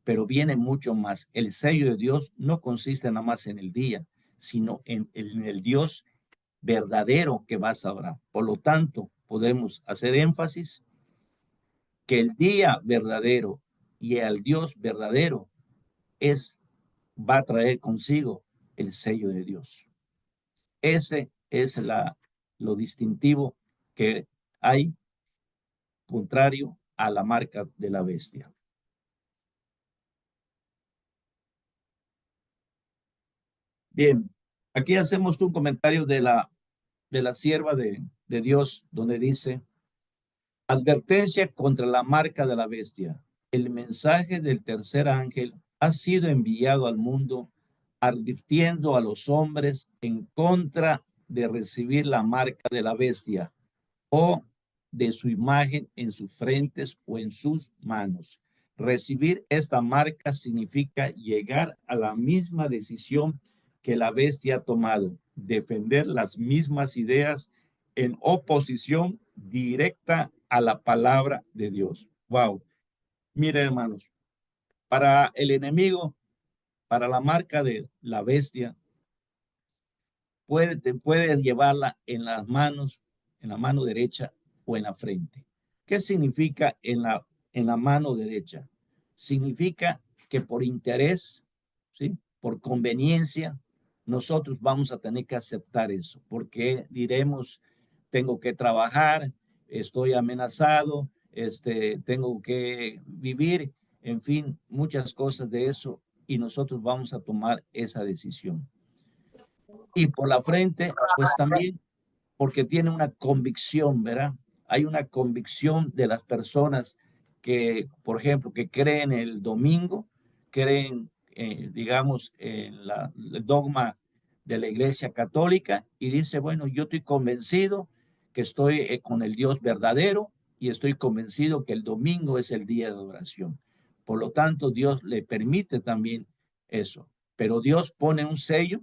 Pero viene mucho más. El sello de Dios no consiste nada más en el día, sino en el Dios verdadero que vas a orar. Por lo tanto, podemos hacer énfasis que el día verdadero y el Dios verdadero va a traer consigo el sello de Dios. Ese es lo distintivo que hay contrario a la marca de la bestia. Bien, aquí hacemos un comentario de la sierva de Dios, donde dice: advertencia contra la marca de la bestia. El mensaje del tercer ángel ha sido enviado al mundo advirtiendo a los hombres en contra de recibir la marca de la bestia o de su imagen en sus frentes o en sus manos. Recibir esta marca significa llegar a la misma decisión que la bestia ha tomado, defender las mismas ideas en oposición directa a la palabra de Dios. Wow. Miren, hermanos, para el enemigo, para la marca de la bestia, puede llevarla en las manos, en la mano derecha o en la frente. ¿Qué significa en la mano derecha? Significa que por interés, ¿sí?, por conveniencia, nosotros vamos a tener que aceptar eso, porque diremos, tengo que trabajar, estoy amenazado, tengo que vivir, en fin, muchas cosas de eso, y nosotros vamos a tomar esa decisión. Y por la frente, pues también porque tiene una convicción, ¿verdad? Hay una convicción de las personas que, por ejemplo, que creen el domingo, creen, digamos, en el dogma de la Iglesia Católica y dice, bueno, yo estoy convencido que estoy con el Dios verdadero y estoy convencido que el domingo es el día de adoración. Por lo tanto, Dios le permite también eso. Pero Dios pone un sello,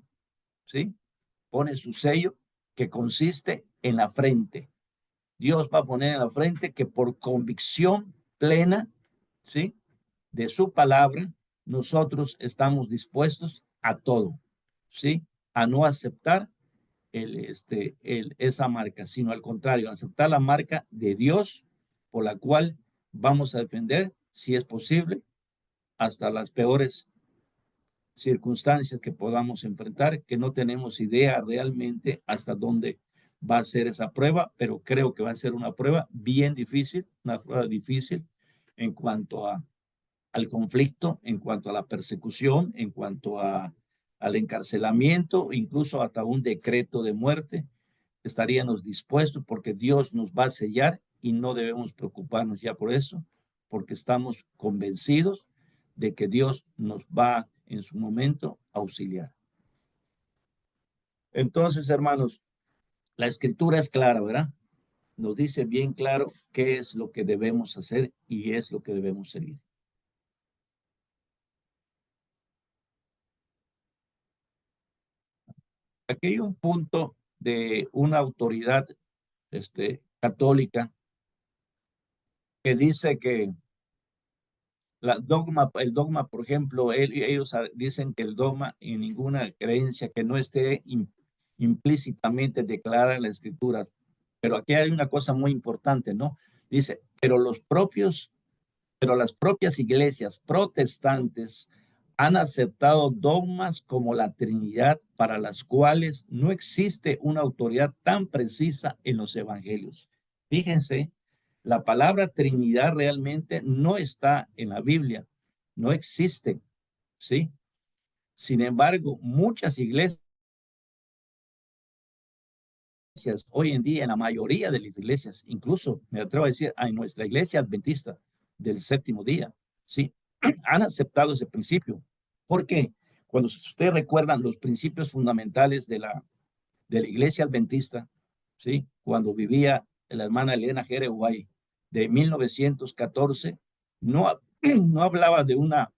¿sí? Pone su sello que consiste en la frente. Dios va a poner en la frente que por convicción plena, ¿sí? De su palabra, nosotros estamos dispuestos a todo, ¿sí? A no aceptar esa marca, sino al contrario, aceptar la marca de Dios por la cual vamos a defender, si es posible, hasta las peores circunstancias que podamos enfrentar, que no tenemos idea realmente hasta dónde va a ser esa prueba, pero creo que va a ser una prueba bien difícil, una prueba difícil en cuanto al conflicto, en cuanto a la persecución, en cuanto al encarcelamiento, incluso hasta un decreto de muerte. Estaríamos dispuestos porque Dios nos va a sellar y no debemos preocuparnos ya por eso, porque estamos convencidos de que Dios nos va en su momento a auxiliar. Entonces, hermanos, la escritura es clara, ¿verdad? Nos dice bien claro qué es lo que debemos hacer y es lo que debemos seguir. Aquí hay un punto de una autoridad católica que dice que el dogma, por ejemplo, ellos dicen que el dogma en ninguna creencia que no esté implícitamente declarada en la escritura. Pero aquí hay una cosa muy importante, ¿no? Dice, pero las propias iglesias protestantes han aceptado dogmas como la Trinidad para las cuales no existe una autoridad tan precisa en los evangelios. Fíjense, la palabra Trinidad realmente no está en la Biblia, no existe, ¿sí? Sin embargo, muchas iglesias hoy en día, en la mayoría de las iglesias, incluso me atrevo a decir, en nuestra iglesia adventista del séptimo día, ¿sí? Han aceptado ese principio. ¿Por qué? Cuando ustedes recuerdan los principios fundamentales de la iglesia adventista, ¿sí? Cuando vivía la hermana Elena G. White de 1914, no, no hablaba de una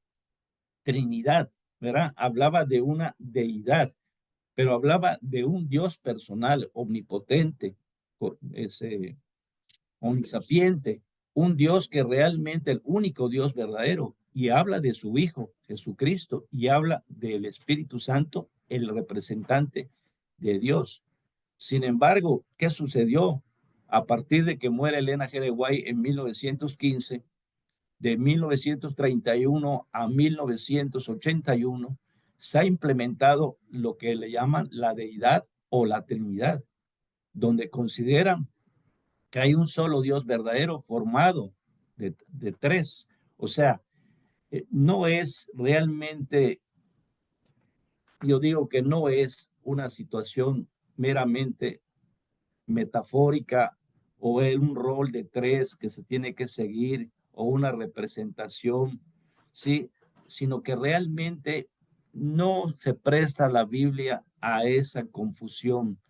trinidad, ¿verdad? Hablaba de una deidad, pero hablaba de un Dios personal, omnipotente, omnisapiente, un Dios que realmente el único Dios verdadero, y habla de su Hijo Jesucristo, y habla del Espíritu Santo, el representante de Dios. Sin embargo, ¿qué sucedió? A partir de que muere Elena G. White en 1915, de 1931 a 1981, se ha implementado lo que le llaman la deidad o la Trinidad, donde consideran que hay un solo Dios verdadero formado de tres. O sea, no es realmente, yo digo que no es una situación meramente metafórica o un rol de tres que se tiene que seguir o una representación, sí, sino que realmente no se presta la Biblia a esa confusión.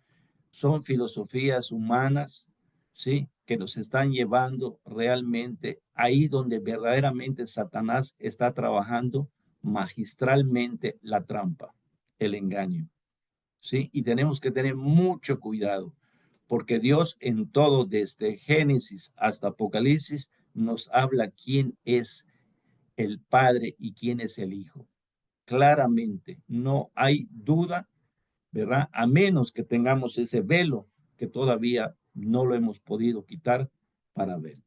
Son filosofías humanas, sí, que nos están llevando realmente ahí donde verdaderamente Satanás está trabajando magistralmente la trampa, el engaño, sí, y tenemos que tener mucho cuidado porque Dios en todo, desde Génesis hasta Apocalipsis, nos habla quién es el Padre y quién es el Hijo. Claramente, no hay duda, ¿verdad? A menos que tengamos ese velo que todavía no lo hemos podido quitar para ver.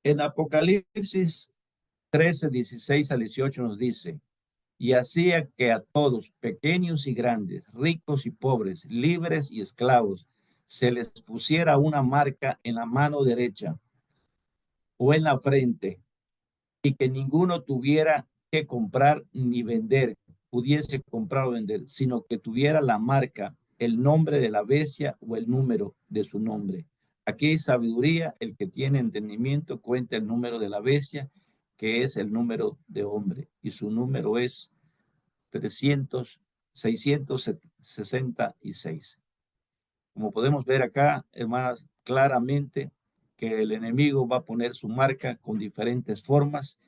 En Apocalipsis 13, 16 al 18 nos dice, y hacía que a todos, pequeños y grandes, ricos y pobres, libres y esclavos, se les pusiera una marca en la mano derecha o en la frente, y que ninguno tuviera que comprar ni vender, pudiese comprar o vender, sino que tuviera la marca, el nombre de la bestia o el número de su nombre. Aquí hay sabiduría, el que tiene entendimiento cuenta el número de la bestia, que es el número de hombre, y su número es 666. Como podemos ver acá, hermanas, claramente que el enemigo va a poner su marca con diferentes formas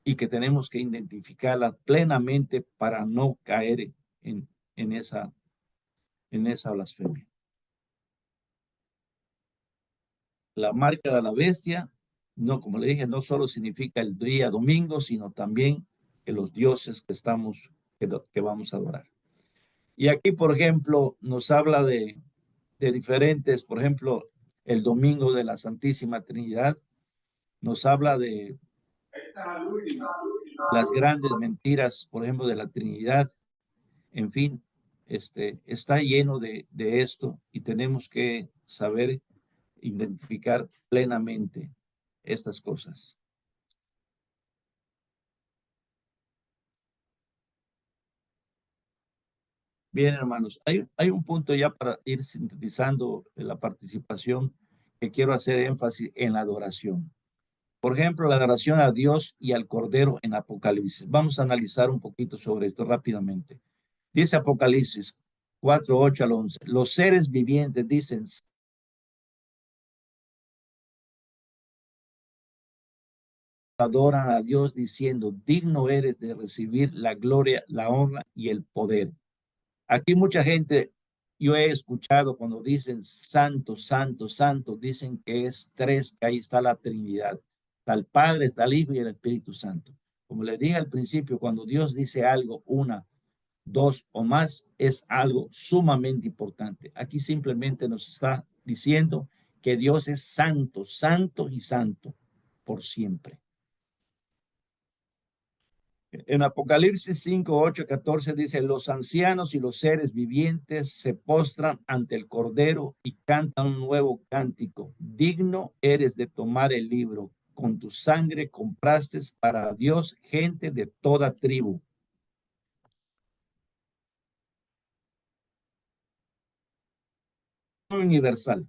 y que tenemos que identificarla plenamente para no caer en esa, en esa blasfemia. La marca de la bestia, no, como le dije, no solo significa el día domingo, sino también que los dioses que vamos a adorar. Y aquí, por ejemplo, nos habla de diferentes, por ejemplo, el domingo de la Santísima Trinidad, nos habla de las grandes mentiras, por ejemplo, de la Trinidad. En fin, está lleno de esto y tenemos que saber identificar plenamente estas cosas. Bien, hermanos, hay un punto ya para ir sintetizando la participación que quiero hacer énfasis en la adoración. Por ejemplo, la adoración a Dios y al Cordero en Apocalipsis. Vamos a analizar un poquito sobre esto rápidamente. Dice Apocalipsis 4:8 al 11. Los seres vivientes dicen, adoran a Dios diciendo, digno eres de recibir la gloria, la honra y el poder. Aquí mucha gente, yo he escuchado cuando dicen santo, santo, santo, dicen que es tres, que ahí está la Trinidad. Está el Padre, está el Hijo y el Espíritu Santo. Como les dije al principio, cuando Dios dice algo, una, dos o más, es algo sumamente importante. Aquí simplemente nos está diciendo que Dios es santo, santo y santo por siempre. En Apocalipsis 5:8-14 dice, los ancianos y los seres vivientes se postran ante el Cordero y cantan un nuevo cántico. Digno eres de tomar el libro. Con tu sangre compraste para Dios gente de toda tribu. Universal.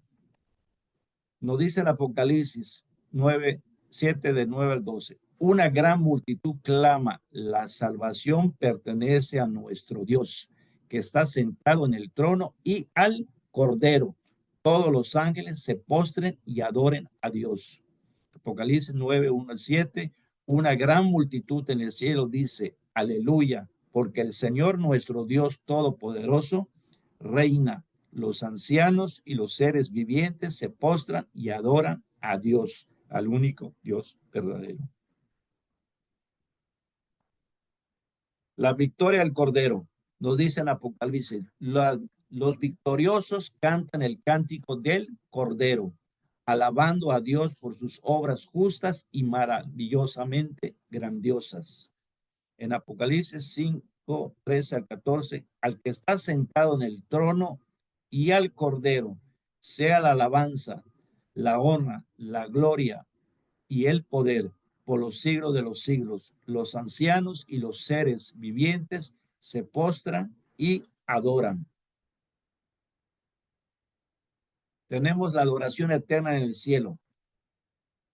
Nos dice en Apocalipsis 9:7 de 9 al 12. Una gran multitud clama, la salvación pertenece a nuestro Dios, que está sentado en el trono y al Cordero. Todos los ángeles se postren y adoren a Dios. Apocalipsis 9:1 al 7. Una gran multitud en el cielo dice, aleluya, porque el Señor nuestro Dios Todopoderoso reina. Los ancianos y los seres vivientes se postran y adoran a Dios, al único Dios verdadero. La victoria del Cordero. Nos dice en Apocalipsis, los victoriosos cantan el cántico del Cordero, alabando a Dios por sus obras justas y maravillosamente grandiosas. En Apocalipsis 5:13 al 14, al que está sentado en el trono y al Cordero, sea la alabanza, la honra, la gloria y el poder por los siglos de los siglos. Los ancianos y los seres vivientes se postran y adoran. Tenemos la adoración eterna en el cielo.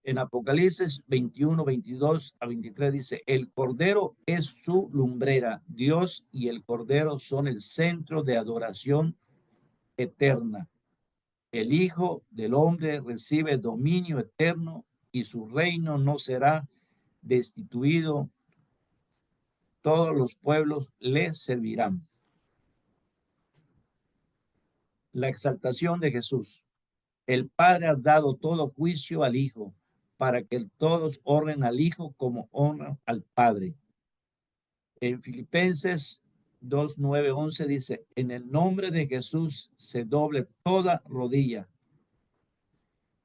En Apocalipsis 21:22-23 dice, el Cordero es su lumbrera, Dios y el Cordero son el centro de adoración eterna. El Hijo del Hombre recibe dominio eterno y su reino no será destituido. Todos los pueblos le servirán. La exaltación de Jesús. El Padre ha dado todo juicio al Hijo, para que todos honren al Hijo como honran al Padre. En Filipenses 2:9-11 dice, en el nombre de Jesús se doble toda rodilla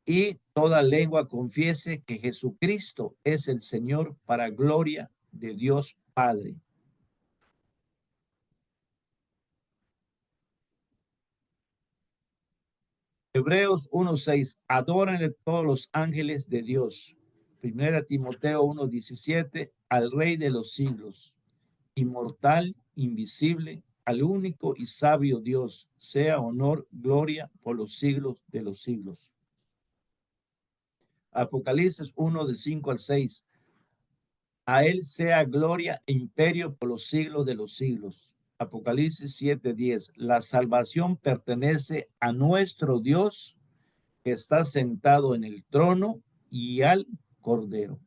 y toda lengua confiese que Jesucristo es el Señor para gloria de Dios Padre. Hebreos 1:6, adórenle todos los ángeles de Dios. 1 Timoteo 1:17, al Rey de los siglos, inmortal, invisible, al único y sabio Dios, sea honor, gloria por los siglos de los siglos. Apocalipsis 1:5 al 6, a él sea gloria e imperio por los siglos de los siglos. Apocalipsis 7:10, la salvación pertenece a nuestro Dios, que está sentado en el trono, y al Cordero.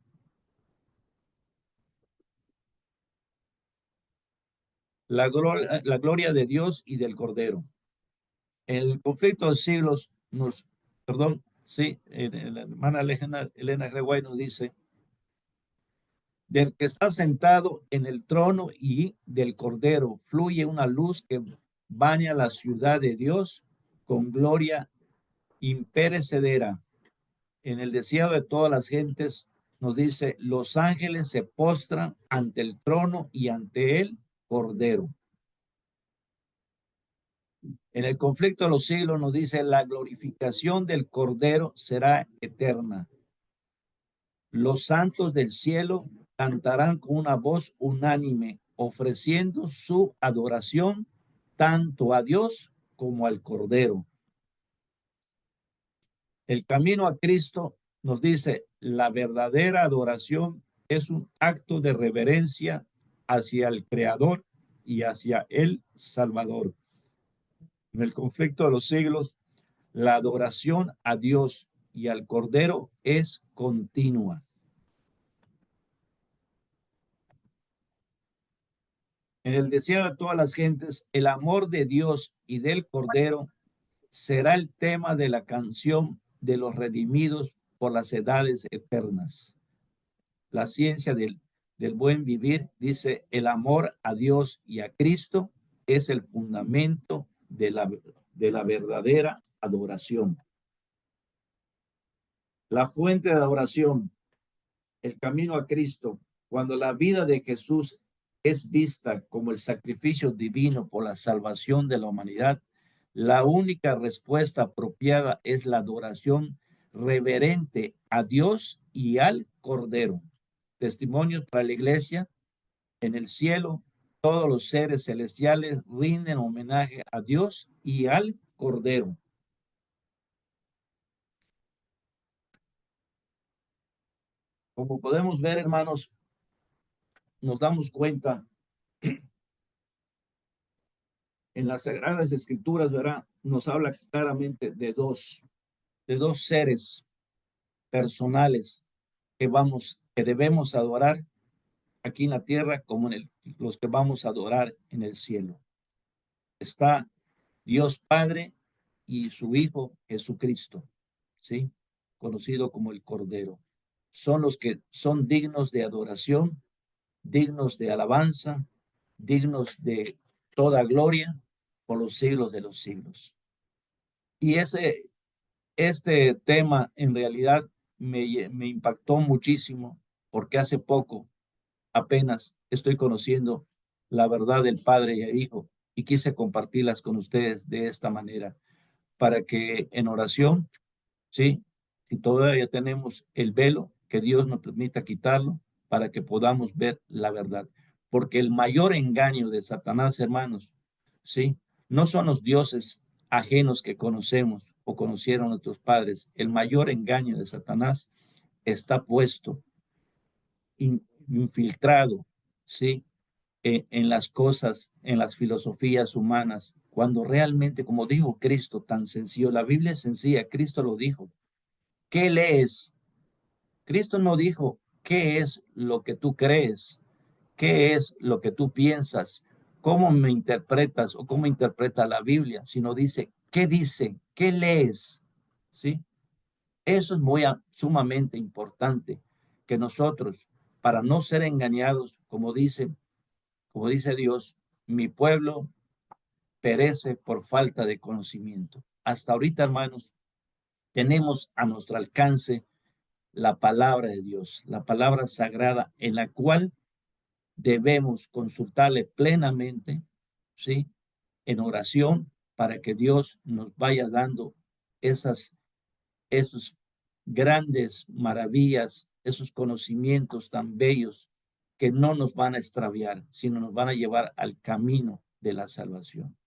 La gloria de Dios y del Cordero. El conflicto de siglos la hermana Elena Reguay nos dice, del que está sentado en el trono y del Cordero fluye una luz que baña la ciudad de Dios con gloria imperecedera. En el deseo de todas las gentes nos dice, los ángeles se postran ante el trono y ante el Cordero. En el conflicto de los siglos nos dice, la glorificación del Cordero será eterna. Los santos del cielo cantarán con una voz unánime, ofreciendo su adoración tanto a Dios como al Cordero. El camino a Cristo nos dice, la verdadera adoración es un acto de reverencia hacia el Creador y hacia el Salvador. En el conflicto de los siglos, la adoración a Dios y al Cordero es continua. En el deseo de todas las gentes, el amor de Dios y del Cordero será el tema de la canción de los redimidos por las edades eternas. La ciencia del buen vivir dice, el amor a Dios y a Cristo es el fundamento de la verdadera adoración. La fuente de adoración, el camino a Cristo, cuando la vida de Jesús es vista como el sacrificio divino por la salvación de la humanidad, la única respuesta apropiada es la adoración reverente a Dios y al Cordero. Testimonios para la iglesia. En el cielo, todos los seres celestiales rinden homenaje a Dios y al Cordero. Como podemos ver, hermanos, nos damos cuenta en las Sagradas Escrituras, ¿verdad? Nos habla claramente de dos seres personales que debemos adorar aquí en la tierra como los que vamos a adorar en el cielo. Está Dios Padre y su Hijo Jesucristo, ¿sí? Conocido como el Cordero. Son los que son dignos de adoración, dignos de alabanza, dignos de toda gloria por los siglos de los siglos. Y este tema en realidad me impactó muchísimo porque hace poco apenas estoy conociendo la verdad del Padre y el Hijo y quise compartirlas con ustedes de esta manera para que en oración, ¿sí? Si todavía tenemos el velo, que Dios nos permita quitarlo para que podamos ver la verdad. Porque el mayor engaño de Satanás, hermanos, ¿sí? No son los dioses ajenos que conocemos o conocieron nuestros padres. El mayor engaño de Satanás está puesto, infiltrado, ¿sí? En las cosas, en las filosofías humanas, cuando realmente, como dijo Cristo, tan sencillo, la Biblia es sencilla, Cristo lo dijo. ¿Qué lees? Cristo no dijo, ¿qué es lo que tú crees? ¿Qué es lo que tú piensas? ¿Cómo me interpretas o cómo interpreta la Biblia? Sino dice, ¿qué dice? ¿Qué lees? ¿Sí? Eso es sumamente importante que nosotros, para no ser engañados, como dice Dios, mi pueblo perece por falta de conocimiento. Hasta ahorita, hermanos, tenemos a nuestro alcance la palabra de Dios, la palabra sagrada en la cual debemos consultarle plenamente, ¿sí? En oración para que Dios nos vaya dando esos grandes maravillas, esos conocimientos tan bellos que no nos van a extraviar, sino nos van a llevar al camino de la salvación.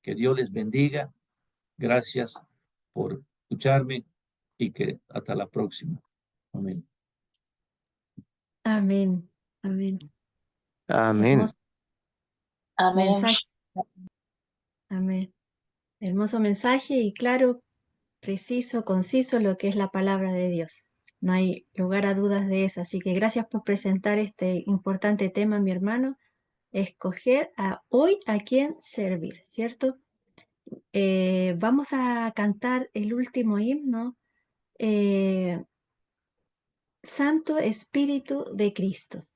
Que Dios les bendiga. Gracias por escucharme y que hasta la próxima. Amén. Amén. Amén. Amén. Hermoso Amén. mensaje. Amén. Hermoso mensaje y claro, preciso, conciso lo que es la palabra de Dios. No hay lugar a dudas de eso. Así que gracias por presentar este importante tema, mi hermano. Escoger hoy a quién servir, ¿cierto? Vamos a cantar el último himno, Santo Espíritu de Cristo.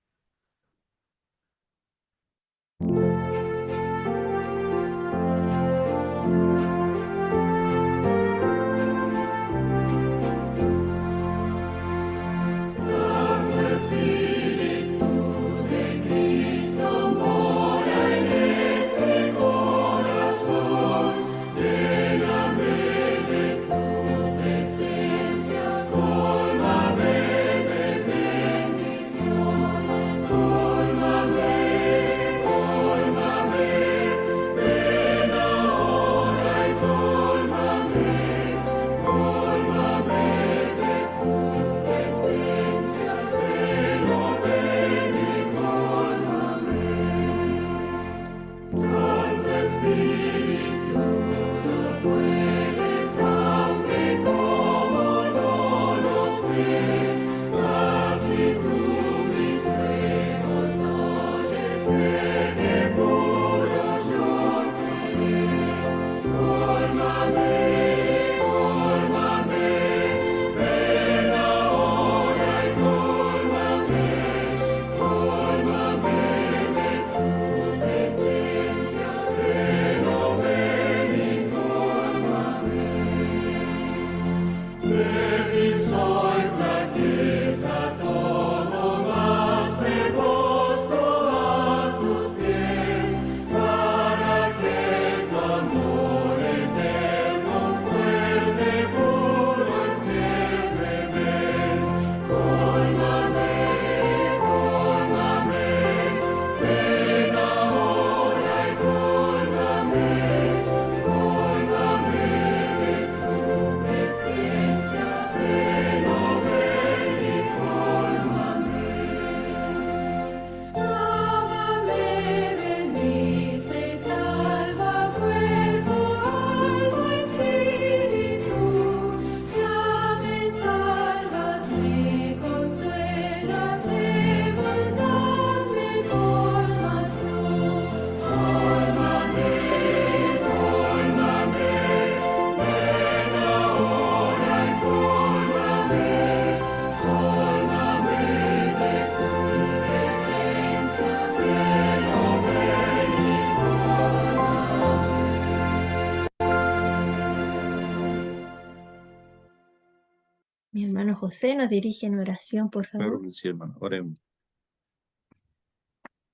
Mi hermano José nos dirige en oración, por favor. Claro que sí, hermano. Oremos.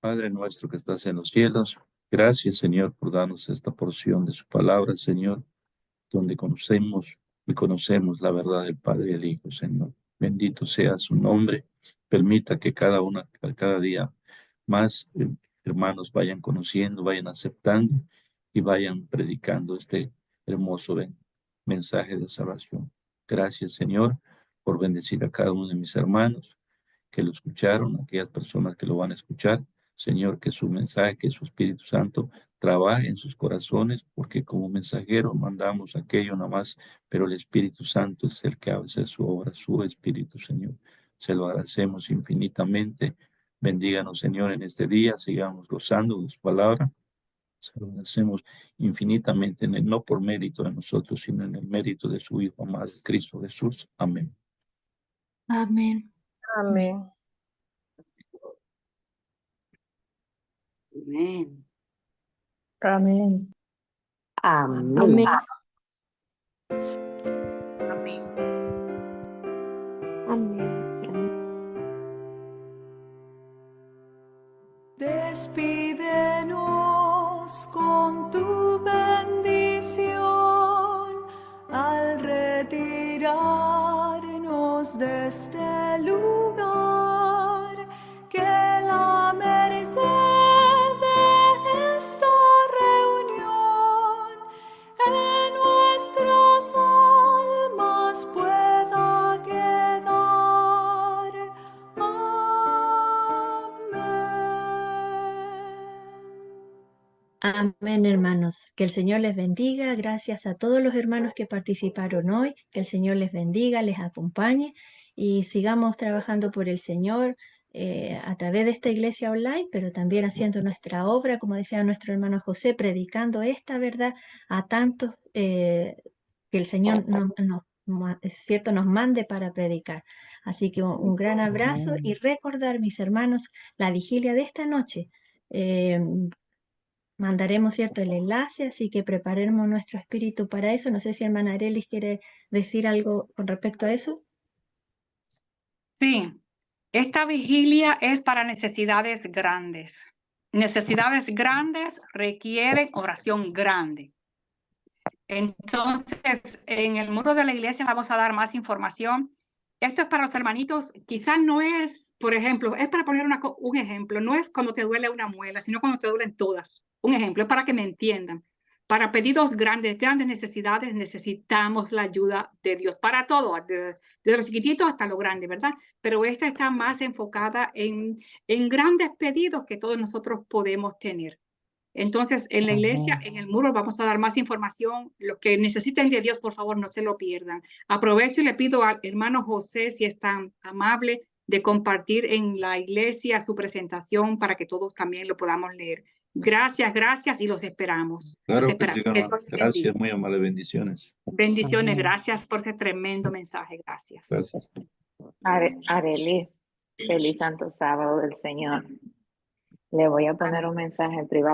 Padre nuestro que estás en los cielos, gracias, Señor, por darnos esta porción de su palabra, Señor, donde conocemos y conocemos la verdad del Padre y el Hijo, Señor. Bendito sea su nombre. Permita que cada día más hermanos vayan conociendo, vayan aceptando y vayan predicando este hermoso mensaje de salvación. Gracias, Señor, por bendecir a cada uno de mis hermanos que lo escucharon, aquellas personas que lo van a escuchar. Señor, que su mensaje, que su Espíritu Santo trabaje en sus corazones, porque como mensajero mandamos aquello nada más, pero el Espíritu Santo es el que hace su obra, su Espíritu, Señor. Se lo agradecemos infinitamente. Bendíganos, Señor, en este día, sigamos gozando de su palabra. Se lo agradecemos infinitamente, no por mérito de nosotros, sino en el mérito de su Hijo amado, Cristo Jesús. Amén. Amén. Amén. Amén. Amén. Amén. Despídenos con tu bendición al este lugar, que la merced de esta reunión en nuestras almas pueda quedar. Amén. Amén, hermanos. Que el Señor les bendiga. Gracias a todos los hermanos que participaron hoy. Que el Señor les bendiga, les acompañe y sigamos trabajando por el Señor a través de esta iglesia online, pero también haciendo nuestra obra, como decía nuestro hermano José, predicando esta verdad a tantos que el Señor es cierto, nos mande para predicar. Así que un gran abrazo y recordar, mis hermanos, la vigilia de esta noche. Mandaremos, ¿cierto?, el enlace, así que preparemos nuestro espíritu para eso. No sé si hermana Arelis quiere decir algo con respecto a eso. Sí, esta vigilia es para necesidades grandes. Necesidades grandes requieren oración grande. Entonces, en el muro de la iglesia vamos a dar más información. Esto es para los hermanitos, quizás no es, por ejemplo, es para poner un ejemplo, no es cuando te duele una muela, sino cuando te duelen todas. Un ejemplo, es para que me entiendan. Para pedidos grandes, grandes necesidades, necesitamos la ayuda de Dios para todo, desde los chiquititos hasta lo grande, ¿verdad? Pero esta está más enfocada en grandes pedidos que todos nosotros podemos tener. Entonces, en la iglesia, en el muro, vamos a dar más información. Los que necesiten de Dios, por favor, no se lo pierdan. Aprovecho y le pido al hermano José, si es tan amable, de compartir en la iglesia su presentación para que todos también lo podamos leer. Gracias, gracias y los esperamos. Claro Los que sí, esperamos. hermano. Gracias, muy amables, bendiciones. Bendiciones, gracias por ese tremendo mensaje. Gracias. Gracias. Arelis, feliz santo sábado del Señor. Le voy a poner un mensaje en privado.